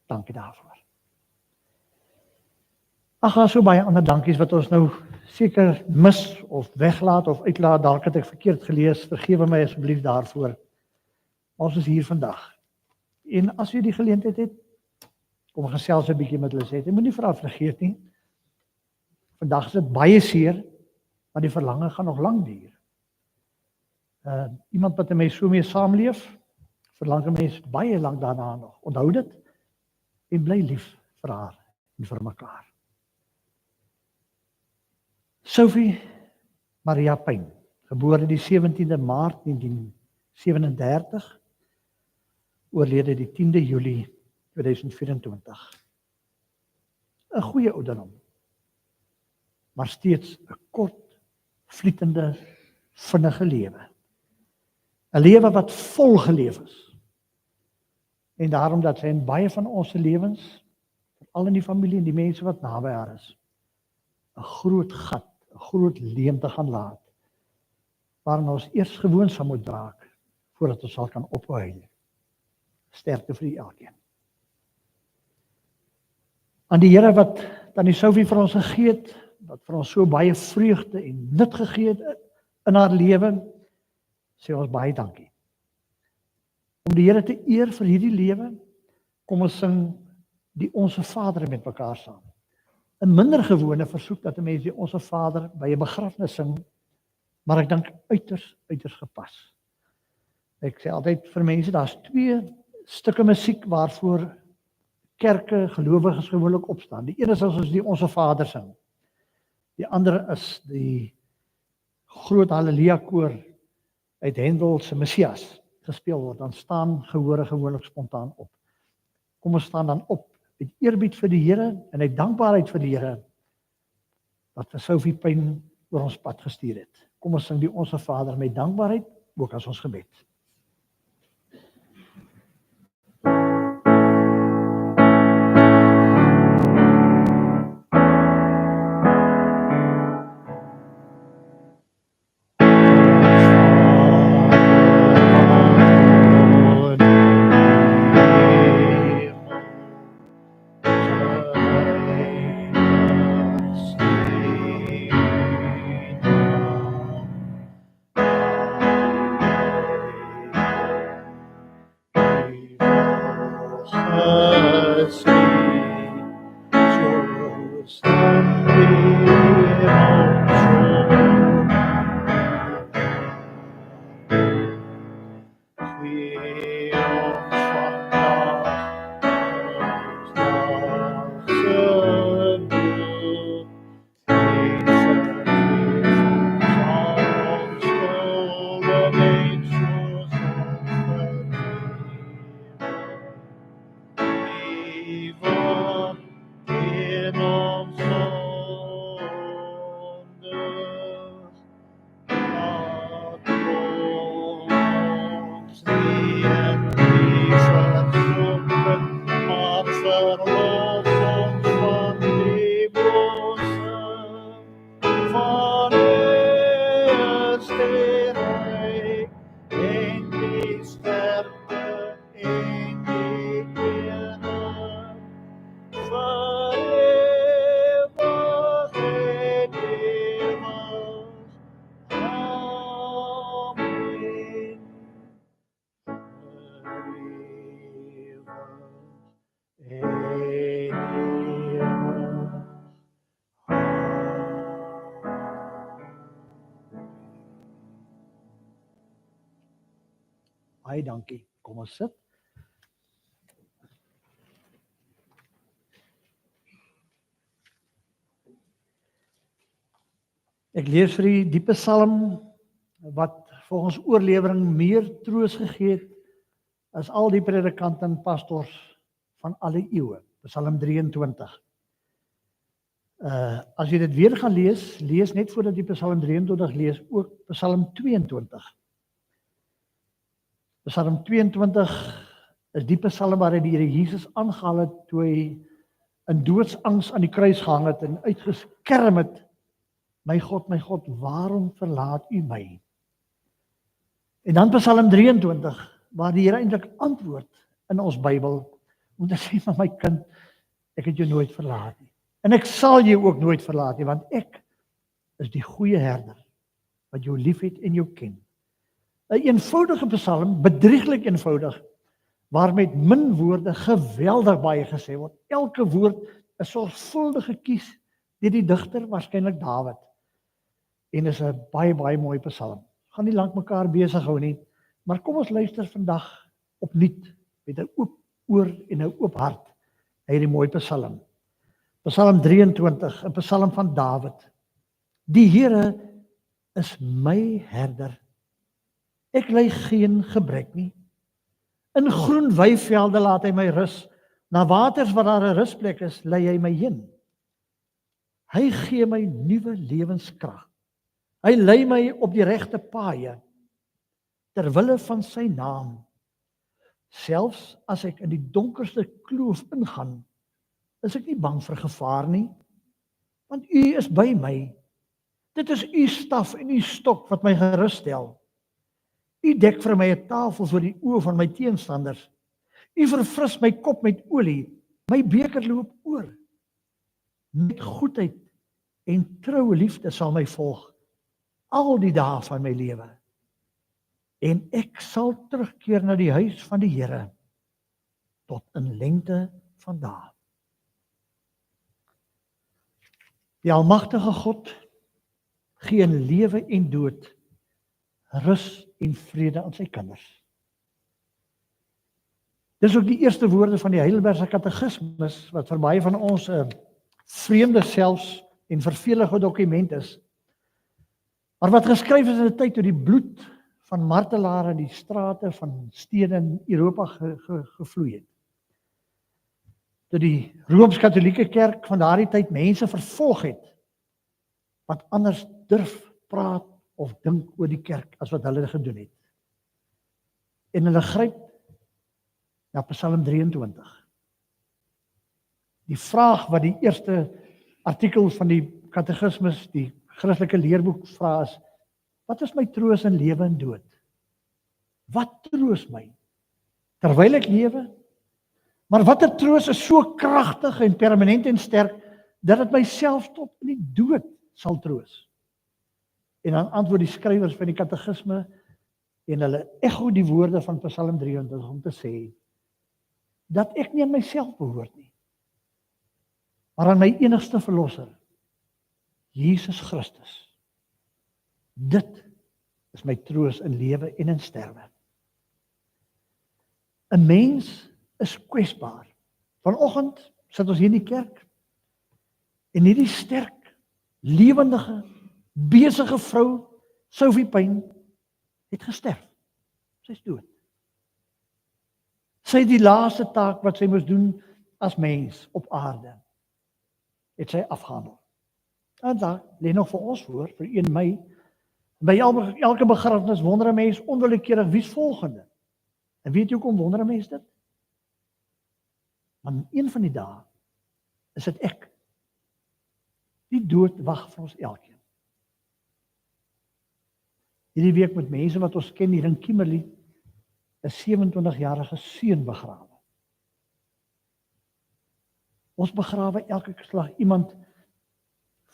Dankie daarvoor. Ag, daar so baie ander dankies wat ons nou seker mis of weglaat of uitlaat. Dalk het ek verkeerd gelees. Vergewe my asseblief daarvoor. Ons is hier vandag. En as jy die geleentheid het, kom gesels 'n bietjie met Lizet. Jy moet nie vir haar vergeet nie. Vandag is dit baie seer, maar die verlange gaan nog lank duur. Iemand wat 'n mens so mee saamleef, verlang 'n mens baie lank daarna nog. Onthou dit en bly lief vir haar en vir mekaar. Sophie Maria Pyn, gebore die 17de Maart 1937, oorlede die 10de Julie 2024. 'n Goeie ouderdom, maar steeds 'n kort, vlietende, vinnige lewe. 'n Lewe wat vol geleef is. En daarom dat sy in baie van ons lewens, veral in die familie en die mense wat naby haar is, 'n groot gat, 'n groot leemte gaan laat, waarin ons eers gewoon sal moet draak, voordat ons sal kan ophuil. Sterkte vir elkeen. Aan die Here wat Tannie Sophie vir ons gegee het, wat vir ons so baie vreugde en nut gegee het in haar lewe, sê ons baie dankie. Om die Here te eer vir hierdie lewe, kom ons sing die Onse Vader met mekaar saam. 'n minder gewone versoek dat 'n mens die Onse Vader by 'n begrafnis sing, maar ek dink uiters gepas. Ek sê altyd vir mense, daar's 2 stukke musiek waarvoor kerke, gelowiges gewoonlik opstaan. Die een is as ons die Onse Vader sing. Die ander is die groot Halleluja koor uit Handel se Messias gespeel word, dan staan gehore gewoonlik spontaan op. Kom ons staan dan op met eerbied vir die Here en uit dankbaarheid vir die Here wat vir Sophie Pyn oor ons pad gestuur het. Kom ons sing die Onse Vader met dankbaarheid, ook as ons gebed. Baie dankie. Kom ons sit. Ek lees vir die diepe psalm wat volgens oorlewering meer troos gegee het as al die predikante en pastors van alle eeue. Psalm 23. As jy dit weer gaan lees, lees net voordat jy Psalm 23 lees, ook Psalm 22. Psalm 22 is die psalm waar hy die Here Jesus aangehaal het toe hy in doodsangs aan die kruis gehang het en uitgeskerm het, my God, waarom verlaat u my? En dan Psalm 23, waar die Here eintlik antwoord in ons Bybel, om te sê, maar my kind, ek het jou nooit verlaat nie. En ek sal jou ook nooit verlaat nie, want ek is die goeie herder, wat jou liefhet en jou ken. 'n eenvoudige psalm, bedrieglik eenvoudig, waar met min woorde geweldig baie gesê word. Elke woord is sorgvuldig gekies deur die digter, waarskynlik Dawid. En is 'n baie mooi psalm. Gaan nie lank mekaar besig hou nie, maar kom ons luister vandag opnuut met 'n oop oor en 'n oop hart na hierdie mooi psalm. Psalm 23, 'n psalm van Dawid. Die Here is my herder. Ek ly geen gebrek nie. In groen weivelde laat hy my rus. Na waters waar daar 'n rusplek is, lei hy my heen. Hy gee my nuwe lewenskrag. Hy lei my op die regte paaie, ter wille van sy naam. Selfs as ek in die donkerste kloof ingaan, is ek nie bang vir gevaar nie, want u is by my. Dit is u staf en u stok wat my gerus stel. U dek vir my 'n tafel voor die oë van my teenstanders. U verfris my kop met olie, my beker loop oor. Met goedheid en troue liefde sal my volg, al die dae van my lewe. En ek sal terugkeer na die huis van die Here, tot in lengte van dae. Die almagtige God gee in lewe en dood rus en vrede aan sy kinders. Dis ook die eerste woorde van die Heidelbergse Katekismus, wat vir baie van ons 'n vreemde selfs en vervelige dokument is. Maar wat geskryf is in 'n tyd toe die bloed van martelare die strate van stede in Europa gevloei het. Toe die Rooms-Katolieke Kerk van daardie tyd mense vervolg het wat anders durf praat of dink oor die kerk as wat hulle gedoen het. En hulle gryp na Psalm 23. Die vraag wat die eerste artikel van die katekismus, die Christelike leerboek vra is: wat is my troos in lewe en dood? Wat troos my terwyl ek lewe? Maar watter troos is so kragtig en permanent en sterk dat dit myself tot in die dood sal troos? En dan antwoord die skrywers van die katekisme en hulle echo die woorde van Psalm 23 om te sê dat ek nie aan myself behoort nie, maar aan my enigste verlosser, Jesus Christus. Dit is my troos in lewe en in sterwe. 'n Mens is kwesbaar. Vanoggend sit ons hier in die kerk en hierdie sterk, lewendige, besige vrou, Sophie Payne, het gesterf. Sy is dood. Sy het die laaste taak wat sy moes doen as mens op aarde, het sy afgehandel. En daar lê nog vir ons voor, vir 1 Mei, by elke begrafnis wonder 'n mens onwillekeurig wie's volgende. En weet jy hoekom wonder 'n mens dit? Want een van die dae is dit ek. Die dood wag vir ons elkeen. Hierdie week met mense wat ons ken hier in Kimberley, 'n 27-jarige seun begrawe. Ons begrawe elke slag iemand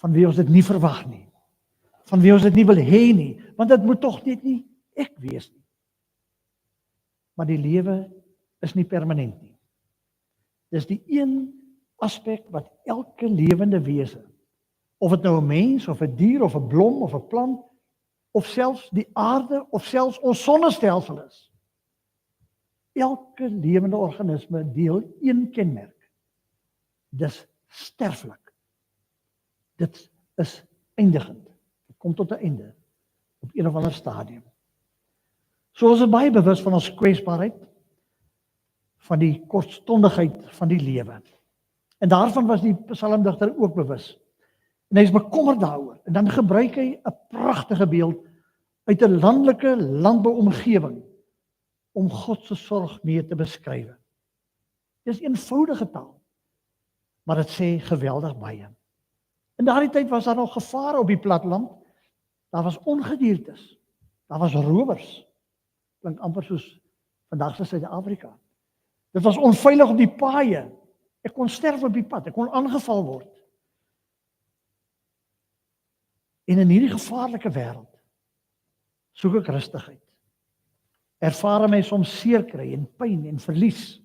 van wie ons dit nie verwag nie, van wie ons dit nie wil hê nie, want dit moet tog net nie ek wees nie. Maar die lewe is nie permanent nie. Dis die een aspek wat elke lewende wese, of dit nou 'n mens of 'n dier of 'n blom of 'n plant, of selfs die aarde of selfs ons sonnestelsel is. Elke lewende organisme deel een kenmerk. Dis sterflik. Dit is eindigend. Dit kom tot 'n einde op een of ander stadium. So ons is baie bewus van ons kwesbaarheid, van die kortstondigheid van die lewe. En daarvan was die psalmdigter ook bewus. En hy is bekommerd daaroor. En dan gebruik hy 'n pragtige beeld uit 'n landelike landbouomgewing om God se sorg mee te beskryf. Dis eenvoudige taal, maar dit sê geweldig baie. In daardie tyd was daar nog gevare op die platteland. Daar was ongediertes. Daar was rowers. Klink amper soos vandag se Suid-Afrika. Dit was onveilig op die paaie. Ek kon sterf op die pad, ek kon aangeval word. En in hierdie gevaarlike wêreld soek ek rustigheid. Ervaar my soms seer kry en pyn en verlies.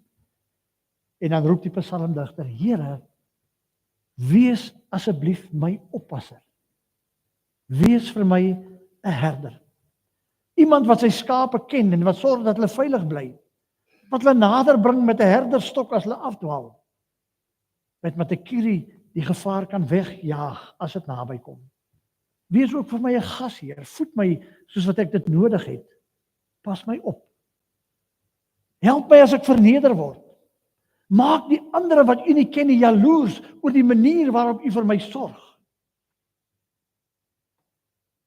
En dan roep die psalmdigter: Here, wees asseblief my oppasser. Wees vir my 'n herder. Iemand wat sy skape ken en wat sorg dat hulle veilig bly. Wat hulle nader bring met 'n herderstok as hulle afdwaal. Met 'n kierie die gevaar kan wegjaag as dit naby kom. Wees ook vir my 'n gasheer, voed my soos wat ek dit nodig het. Pas my op. Help my as ek verneder word. Maak die ander wat u nie ken nie jaloers oor die manier waarop u vir my sorg.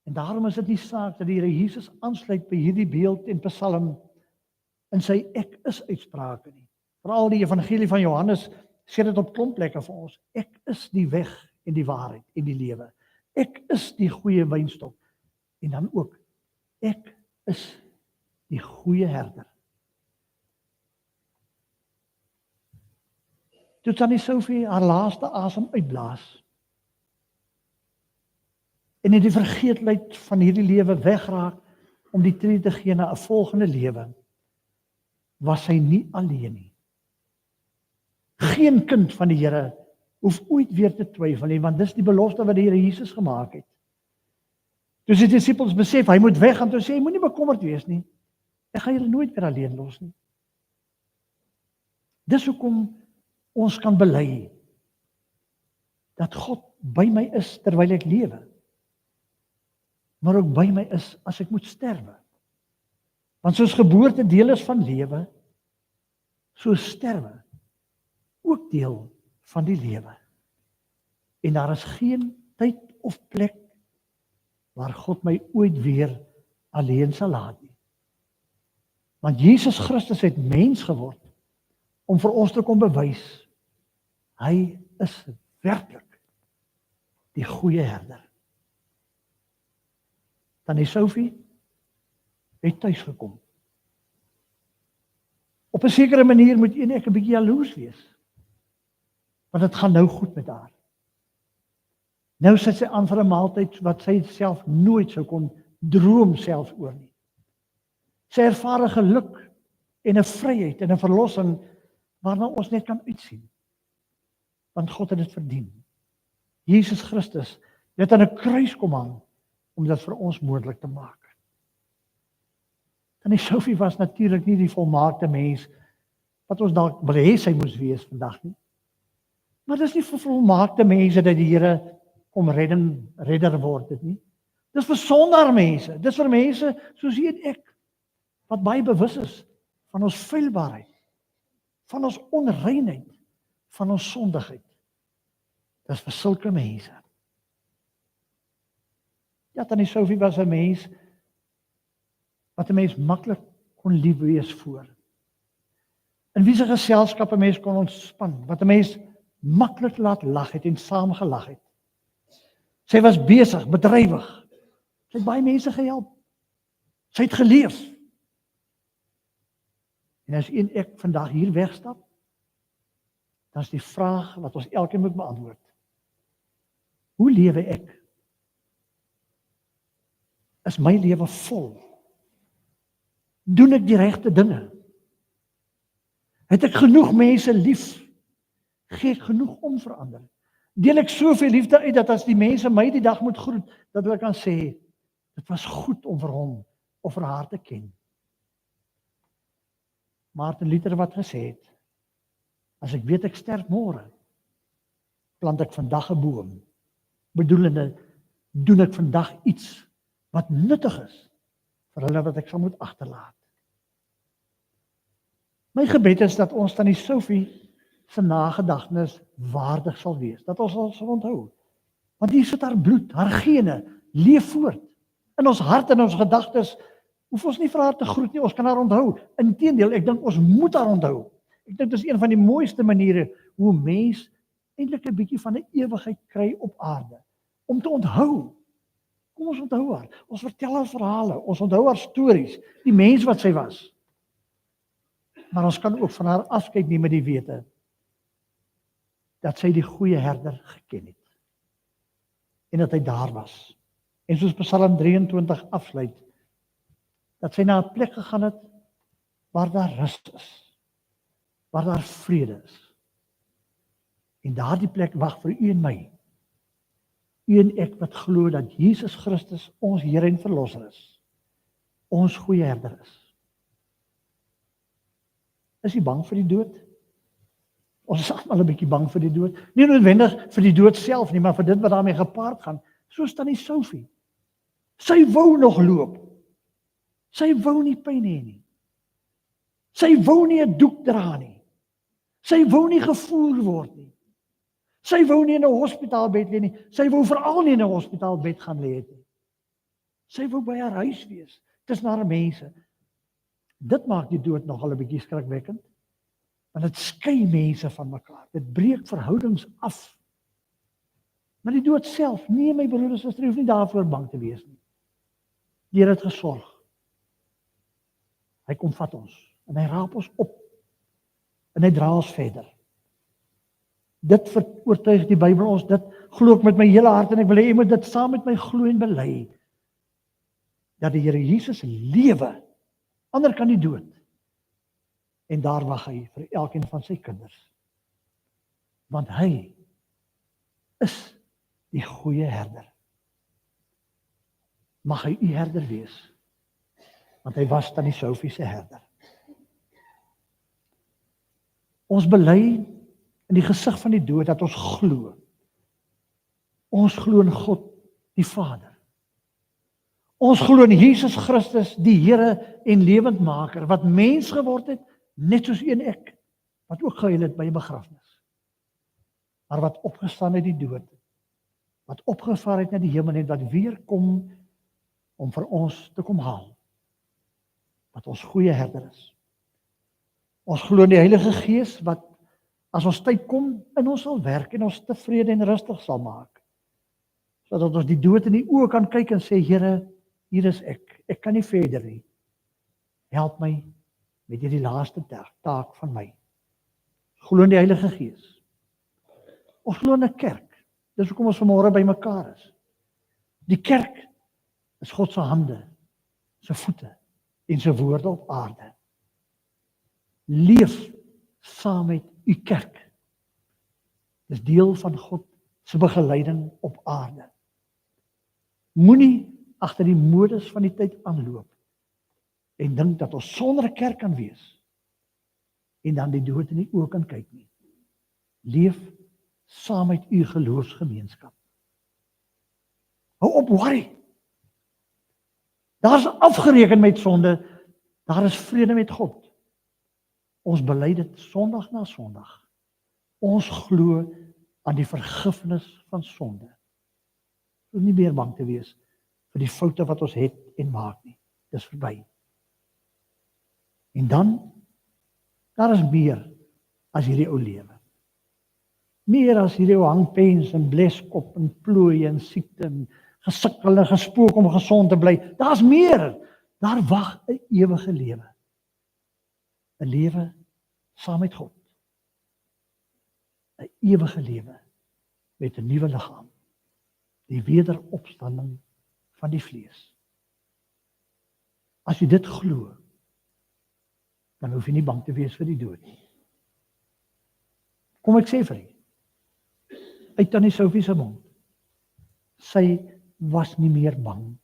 En daarom is dit nie saak dat die Here Jesus aansluit by hierdie beeld en Psalm in sy ek is uitsprake nie. Veral die evangelie van Johannes sê dit op klomp plekke vir ons. Ek is die weg en die waarheid en die lewe. Ek is die goeie wynstok. En dan ook, ek is die goeie herder. Toe Tannie Sophie haar laaste asem uitblaas en in die vergeetlikheid van hierdie lewe wegraak om die tree te gee na 'n volgende lewe, was sy nie alleen nie. Geen kind van die Here hoef ooit weer te twyfel nie, want dis die belofte wat die Here Jesus gemaak het. Toe die disippels besef hy moet weg, en toe sê hy moenie bekommerd wees nie. Ek gaan julle nooit meer alleen los nie. Dis hoekom ons kan bely dat God by my is terwyl ek lewe. maar ook by my is as ek moet sterwe. Want soos geboorte deel is van lewe, so sterwe ook deel van die lewe. En daar is geen tyd of plek waar God my ooit weer alleen sal laat nie. Want Jesus Christus het mens geword om vir ons te kom bewys, hy is werklik die goeie herder. Tannie Sophie het tuis gekom. Op 'n sekere manier moet ek 'n bietjie jaloers wees. Want dit gaan nou goed met haar. Nou sit sy aan vir 'n maaltyd wat sy self nooit sou kon droom selfs oor nie. Sy ervaar 'n geluk en 'n vryheid en 'n verlossing waarna ons net kan uitsien. Want God het dit verdien. Jesus Christus het aan 'n kruis kom hang om dit vir ons moontlik te maak. En Sophie was natuurlik nie die volmaakte mens wat ons dalk wil hê sy moes wees vandag nie. Maar dis nie vir volmaakte mense dat die Here kom redder word dit nie. Dis vir sondaar mense. Dis vir mense soos jy en ek wat baie bewus is van ons feilbaarheid, van ons onreinheid, van ons sondigheid. Dis vir sulke mense. Ja, Tannie Sophie was 'n mens wat 'n mens maklik kon lief wees voor. In wie se geselskap 'n mens kon ontspan, wat 'n mens maklik laat lag het en saam gelag het. Sy was besig, bedrywig. Sy het baie mense gehelp. Sy het geleef. En as ek vandag hier wegstap, dan is die vraag wat ons elkeen moet beantwoord. Hoe lewe ek? Is my lewe vol? Doen ek die regte dinge? Het ek genoeg mense lief? Gee ek genoeg om vir ander? Deel ek soveel liefde uit dat as die mense my die dag moet groet, dat hulle kan sê, dit was goed om vir hom of vir haar te ken. Martin Luther wat gesê het, as ek weet ek sterf môre, plant ek vandag 'n boom. Bedoelende, doen ek vandag iets wat nuttig is vir hulle wat ek sal moet agterlaat. My gebed is dat ons Tannie Sophie se nagedagtenis waardig sal wees, dat ons sal onthou. Want hier sit haar bloed, haar gene, leef voort. In ons hart en ons gedagtes, hoef ons nie vir haar te groet nie, ons kan haar onthou. Inteendeel, ek dink ons moet haar onthou. Ek dink dit is een van die mooiste maniere hoe mens eintlik 'n bietjie van 'n ewigheid kry op aarde. Om te onthou. Kom ons onthou haar. Ons vertel haar verhale, ons onthou haar stories, die mens wat sy was. Maar ons kan ook van haar afskeid neem met die wete dat sy die goeie herder geken het. En dat hy daar was. En soos Psalm 23 afsluit, dat sy na 'n plek gegaan het waar daar rus is, waar daar vrede is. En daardie plek wag vir u en my. U en ek wat glo dat Jesus Christus ons Here en Verlosser is, ons goeie herder is. Is u bang vir die dood? Ons is almal 'n bietjie bang vir die dood. Nie noodwendig vir die dood self nie, maar vir dit wat daarmee gepaard gaan. Soos Tannie Sophie. Sy wou nog loop. Sy wou nie pyn hê nie. Sy wou nie 'n doek dra nie. Sy wou nie gevoer word nie. Sy wou nie in 'n hospitaalbed lê nie. Sy wou veral nie in 'n hospitaalbed gaan lê nie. Sy wou by haar huis wees, tussen haar mense. Dit maak die dood nogal 'n bietjie skrikwekkend. Want dit skei mense van mekaar. Dit breek verhoudings af. Maar die dood self, nee my broers en susters, hoef nie daarvoor bang te wees nie. Die Here het gesorg. Hy kom vat ons en hy raap ons op en hy dra ons verder. Dit oortuig die Bybel ons, dit glo ek met my hele hart en ek wil hê jy moet dit saam met my glo en bely. Dat die Here Jesus lewe, ander kan nie dood. En daar wag hy vir elkeen van sy kinders. Want hy is die goeie herder. Mag hy u herder wees. Want hy was Tannie Sophie se herder. Ons bely in die gesig van die dood dat ons glo. Ons glo in God, die Vader. Ons glo in Jesus Christus, die Here en lewendmaker, wat mens geword het, net soos u en ek, wat ook gehuil het by 'n begrafnis. Maar wat opgestaan uit die dood, wat opgevaar het na die hemel en wat weer kom om vir ons te kom haal. Wat ons goeie herder is. Ons glo in die Heilige Gees wat as ons tyd kom in ons sal werk en ons tevrede en rustig sal maak. Sodat ons die dood in die oë kan kyk en sê, Here, hier is ek kan nie verder nie. Help my met hierdie laaste taak van my. Glo in die Heilige Gees. Ons glo in 'n kerk. Dis hoekom ons vanmôre by mekaar is. Die kerk is God se hande, sy voete en sy woorde op aarde. Leef saam met u kerk. Dis deel van God se begeleiding op aarde. Moenie agter die modes van die tyd aanloop en dink dat ons sonder 'n kerk kan wees en dan die dood in die oë kan kyk nie. Leef saam met u geloofsgemeenskap. Hou op worry. Daar is afgereken met sonde, daar is vrede met God. Ons bely dit Sondag na Sondag. Ons glo aan die vergifnis van sonde. Ons nie meer bang te wees vir die foute wat ons het en maak nie. Dis verby. En dan, daar is meer as hierdie ou lewe. Meer as hierdie ou hangpens en bleskop en plooi en siekte en gesukkel en gespook om gesond te bly. Daar's meer. Daar wag 'n ewige lewe. 'n Lewe saam met God. 'n Ewige lewe met 'n nuwe liggaam. Die wederopstanding van die vlees. As jy dit glo, dan hoef jy nie bang te wees vir die dood nie. Kom ek sê vir jy, uit Tannie Sophie se mond, sy was nie meer bang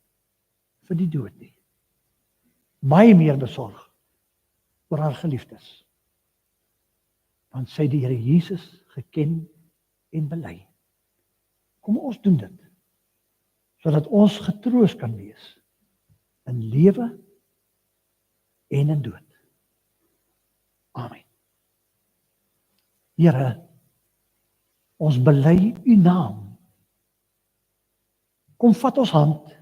vir die dood nie. Baie meer besorg oor haar geliefdes. Want sy het die Here Jesus geken en bely. Kom ons doen dit, sodat ons getroos kan wees in lewe en in dood. Amen. Here, ons bely u naam. Kom vat ons hand.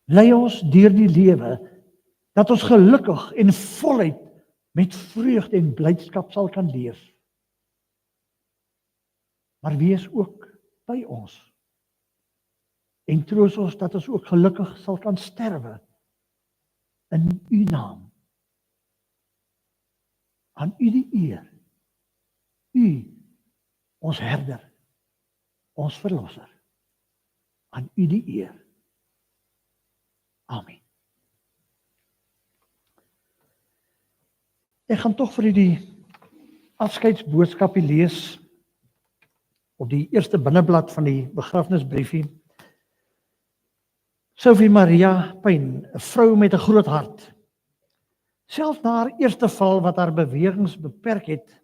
Lei ons deur die lewe, dat ons gelukkig en voluit met vreugde en blydskap sal kan leef. Maar wees ook by ons. En troos ons dat ons ook gelukkig sal kan sterwe in u naam. Aan u die eer. U, ons herder, ons verlosser. Aan u die eer. Amen. Ek gaan tog vir u die afskeidsboodskapie lees op die eerste binneblad van die begrafnisbriefie. Sophie Maria Pyn, 'n vrou met 'n groot hart. Selfs na haar eerste val wat haar bewegings beperk het,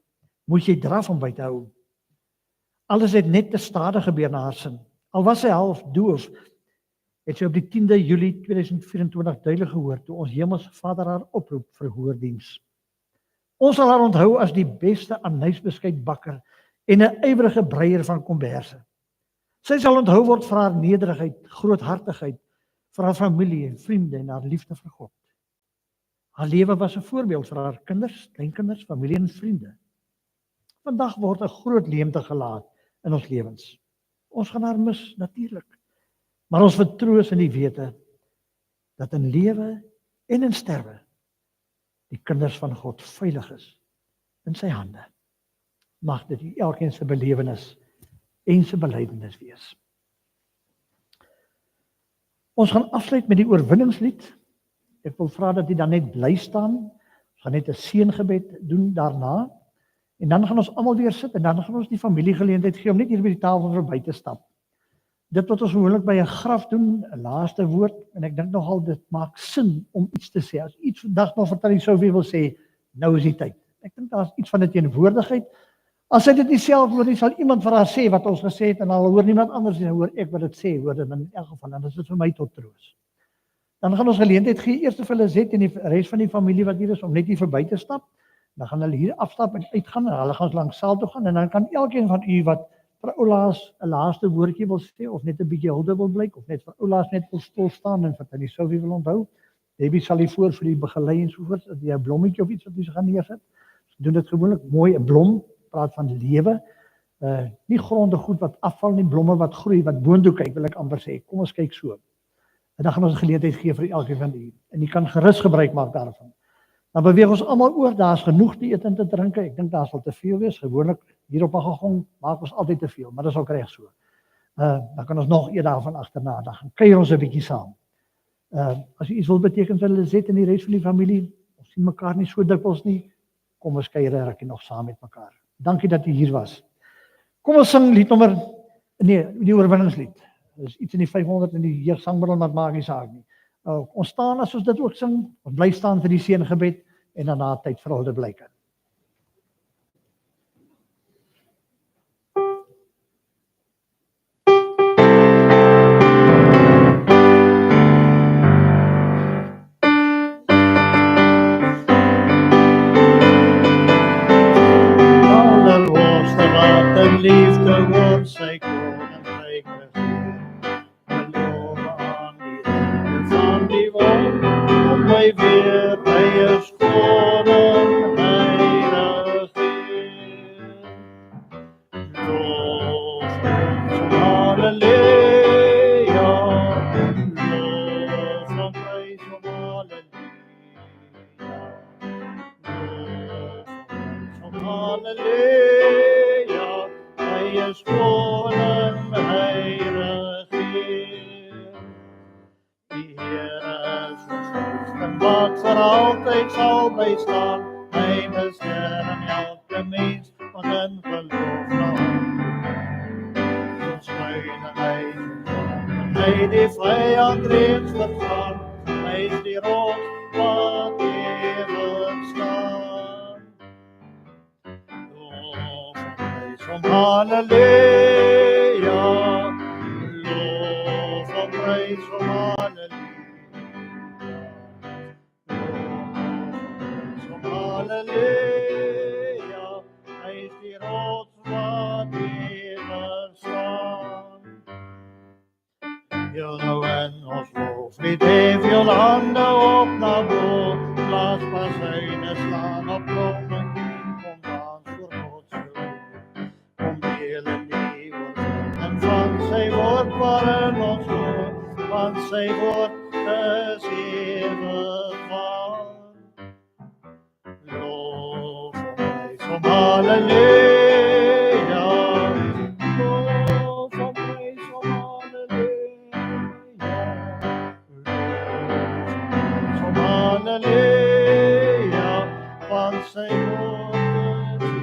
moes jy draf om by te hou. Alles het net te stadig gebeur na haar sin. Al was sy half doof, het sy op die 10de Julie 2024 duidelik gehoor toe ons Hemelse Vader haar oproep vir hoordiens. Ons sal haar onthou as die beste anysbeskuitbakker en 'n ywerige breier van komberse. Sy sal onthou word vir haar nederigheid, groothartigheid, vir haar familie en vriende en haar liefde vir God. Haar lewe was 'n voorbeeld vir haar kinders, kleinkinders, familie en vriende. Vandag word 'n groot leemte gelaat in ons lewens. Ons gaan haar mis, natuurlik. Maar ons vertroos in die wete dat in lewe en in sterwe die kinders van God veilig is in sy hande. Mag dit elkeen se belewenis en se belydenis wees. Ons gaan afsluit met die oorwinningslied. Ek wil vra dat jy dan net bly staan. Ons gaan net 'n seëngebed doen daarna. En dan gaan ons almal weer sit en dan gaan ons die familie geleentheid gee om net hier by die tafel verby te stap. Dit wat ons gewoonlik by 'n graf doen, 'n laaste woord, en ek dink nogal dit maak sin om iets te sê. As iets vandag nog vir Tannie Sophie wil sê, nou is die tyd. Ek dink daar's iets van 'n teenwoordigheid. As sy dit nie self hoor nie, sal iemand vir haar sê wat ons gesê het en al hoor niemand anders nie, hoor ek wat dit sê, hoor dit in elk geval, dan is dit vir my tot troos. Dan gaan ons geleentheid gee eers vir hulle Zet en die res van die familie wat hier is om net hier verby te stap. Dan gaan hulle hier afstap en uitgaan en hulle gaan ons langs saal toe gaan en dan kan elkeen van u wat vir Oulaas 'n laaste woordjie wil sê of net 'n bietjie hulde wil blyk of net vir Oulaas net wil stil staan en vir hulle Sylvie wil onthou. Debbie sal hier voor vir die begelei en so voort, as jy 'n blommetjie of iets wat jy gaan neersit. Ons doen dit gewoonlik mooi, 'n blom, praat van lewe. Nie gronde goed wat afval nie, blomme wat groei, wat boontoe kyk, wil ek amper sê. Kom ons kyk so. En dan gaan ons 'n geleentheid gee vir elkeen van u. En jy kan gerus gebruik maak daarvan. Dan beweeg ons almal oor, daar's genoeg te eet en te drink. Ek dink daar sal te veel wees. Gewoonlik hier op 'n gegong maak ons altyd te veel, maar dis ook reg so. Dan kan ons nog eet daarvan agterna. Dan gaan kuier ons 'n bietjie saam. As jy iets wil beteken vir hulle Zet en die res van die familie, ons sien mekaar nie so dikwels nie. Kom ons kuier rukkie nog saam met mekaar. Dankie dat jy hier was. Kom ons sing liednommer die oorwinningslied. Dis iets in die 500 in die jeugsangmiddel, maar maak nie saak nie. Ons staan as ons dit ook sing, ons bly staan vir die seëngebed en daarna tyd vir hulde blyke. Liefde wordt sy koninkryk regeer. Beloof aan die einde van die wond, om my weer by is koning, hy regeer. Loof ons, halleluja, loof en prys om halleluja, loof ons, halleluja, hy is koning, hy regeer. Die Here is ons hoofd wat vir altyd sal bystaan. Hy beskerm elke mens wat in geloof na hom toe. Ons skuil en hy die vyand reeds verslaan. Hy is die rots wat ewig staan. Halleluja, loof en prys om halleluja, loof en halleluja, hy is die rots wat ewig staan. Heel nou en ons loflied hef jou hande op na bo, blaas bazuine slaan op blomme, kom dans voor Gods wil. Van sy woord waarin ons hoor, van sy woord is ewig waar. Loof en prys om halleluja, loof en prys om halleluja, loof en prys om halleluja, van sy woord is ewig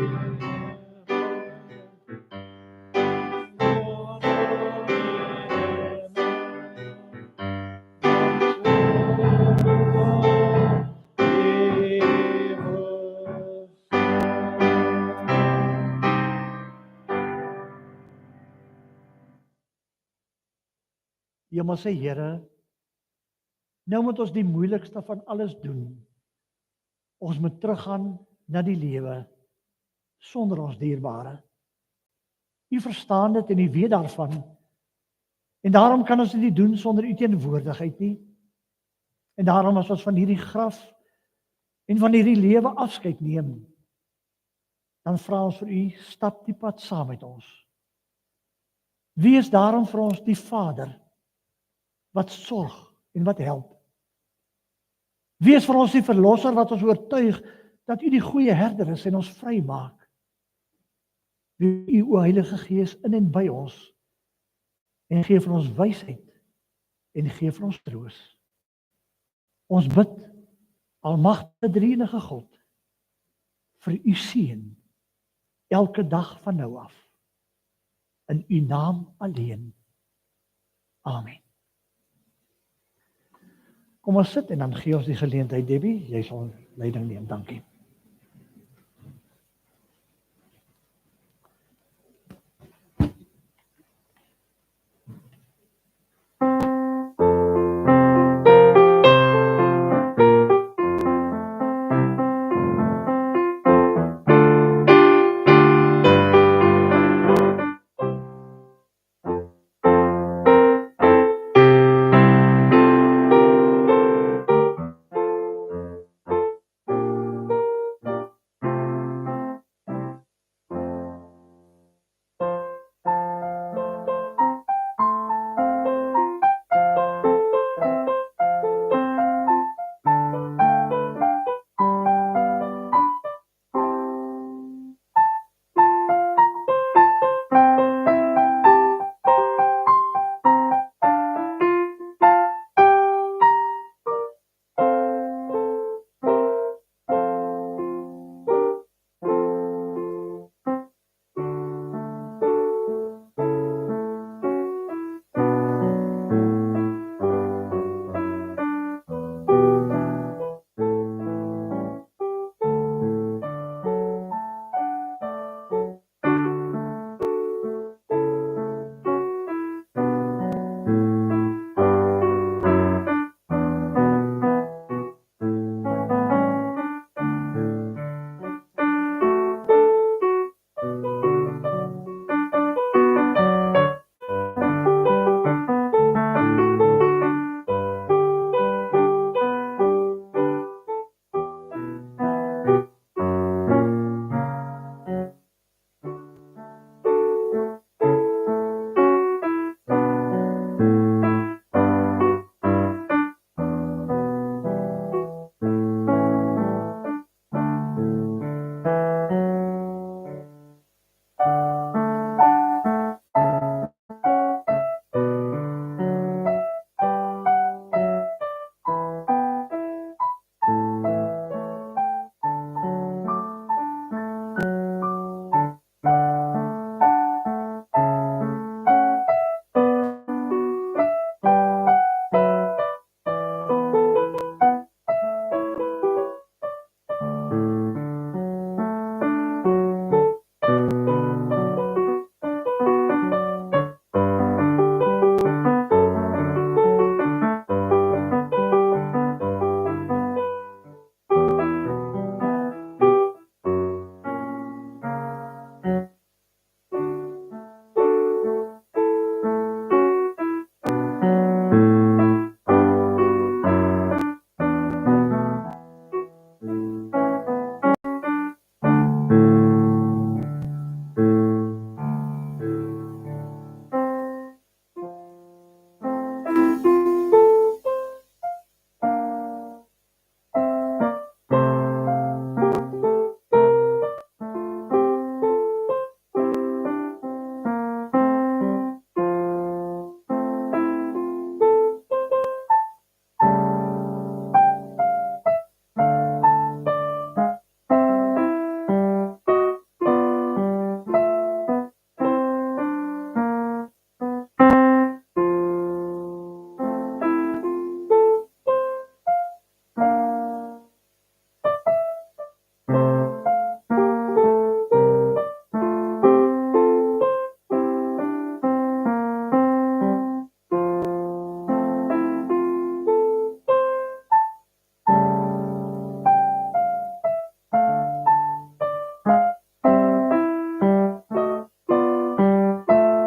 waar. Ja, maar sê Here, nou moet ons die moeilikste van alles doen. Ons moet teruggaan na die lewe sonder ons dierbare. U verstaan dit en u weet daarvan. En daarom kan ons dit nie doen sonder u teenwoordigheid nie. En daarom as ons van hierdie graf en van hierdie lewe afskeid neem, dan vra ons vir u, stap die pad saam met ons. Wees daarom vir ons die Vader wat sorg en wat help. Wees vir ons die verlosser wat ons oortuig dat u die goeie herder is en ons vry maak. U Heilige Gees in en by ons en gee vir ons wysheid en gee vir ons troos. Ons bid, almagtige drie-enige God, vir u seën elke dag van nou af. In u naam alleen. Amen. Kom ons sit en dan gee ons die geleentheid, Debbie, jy sal leiding neem. Dankie.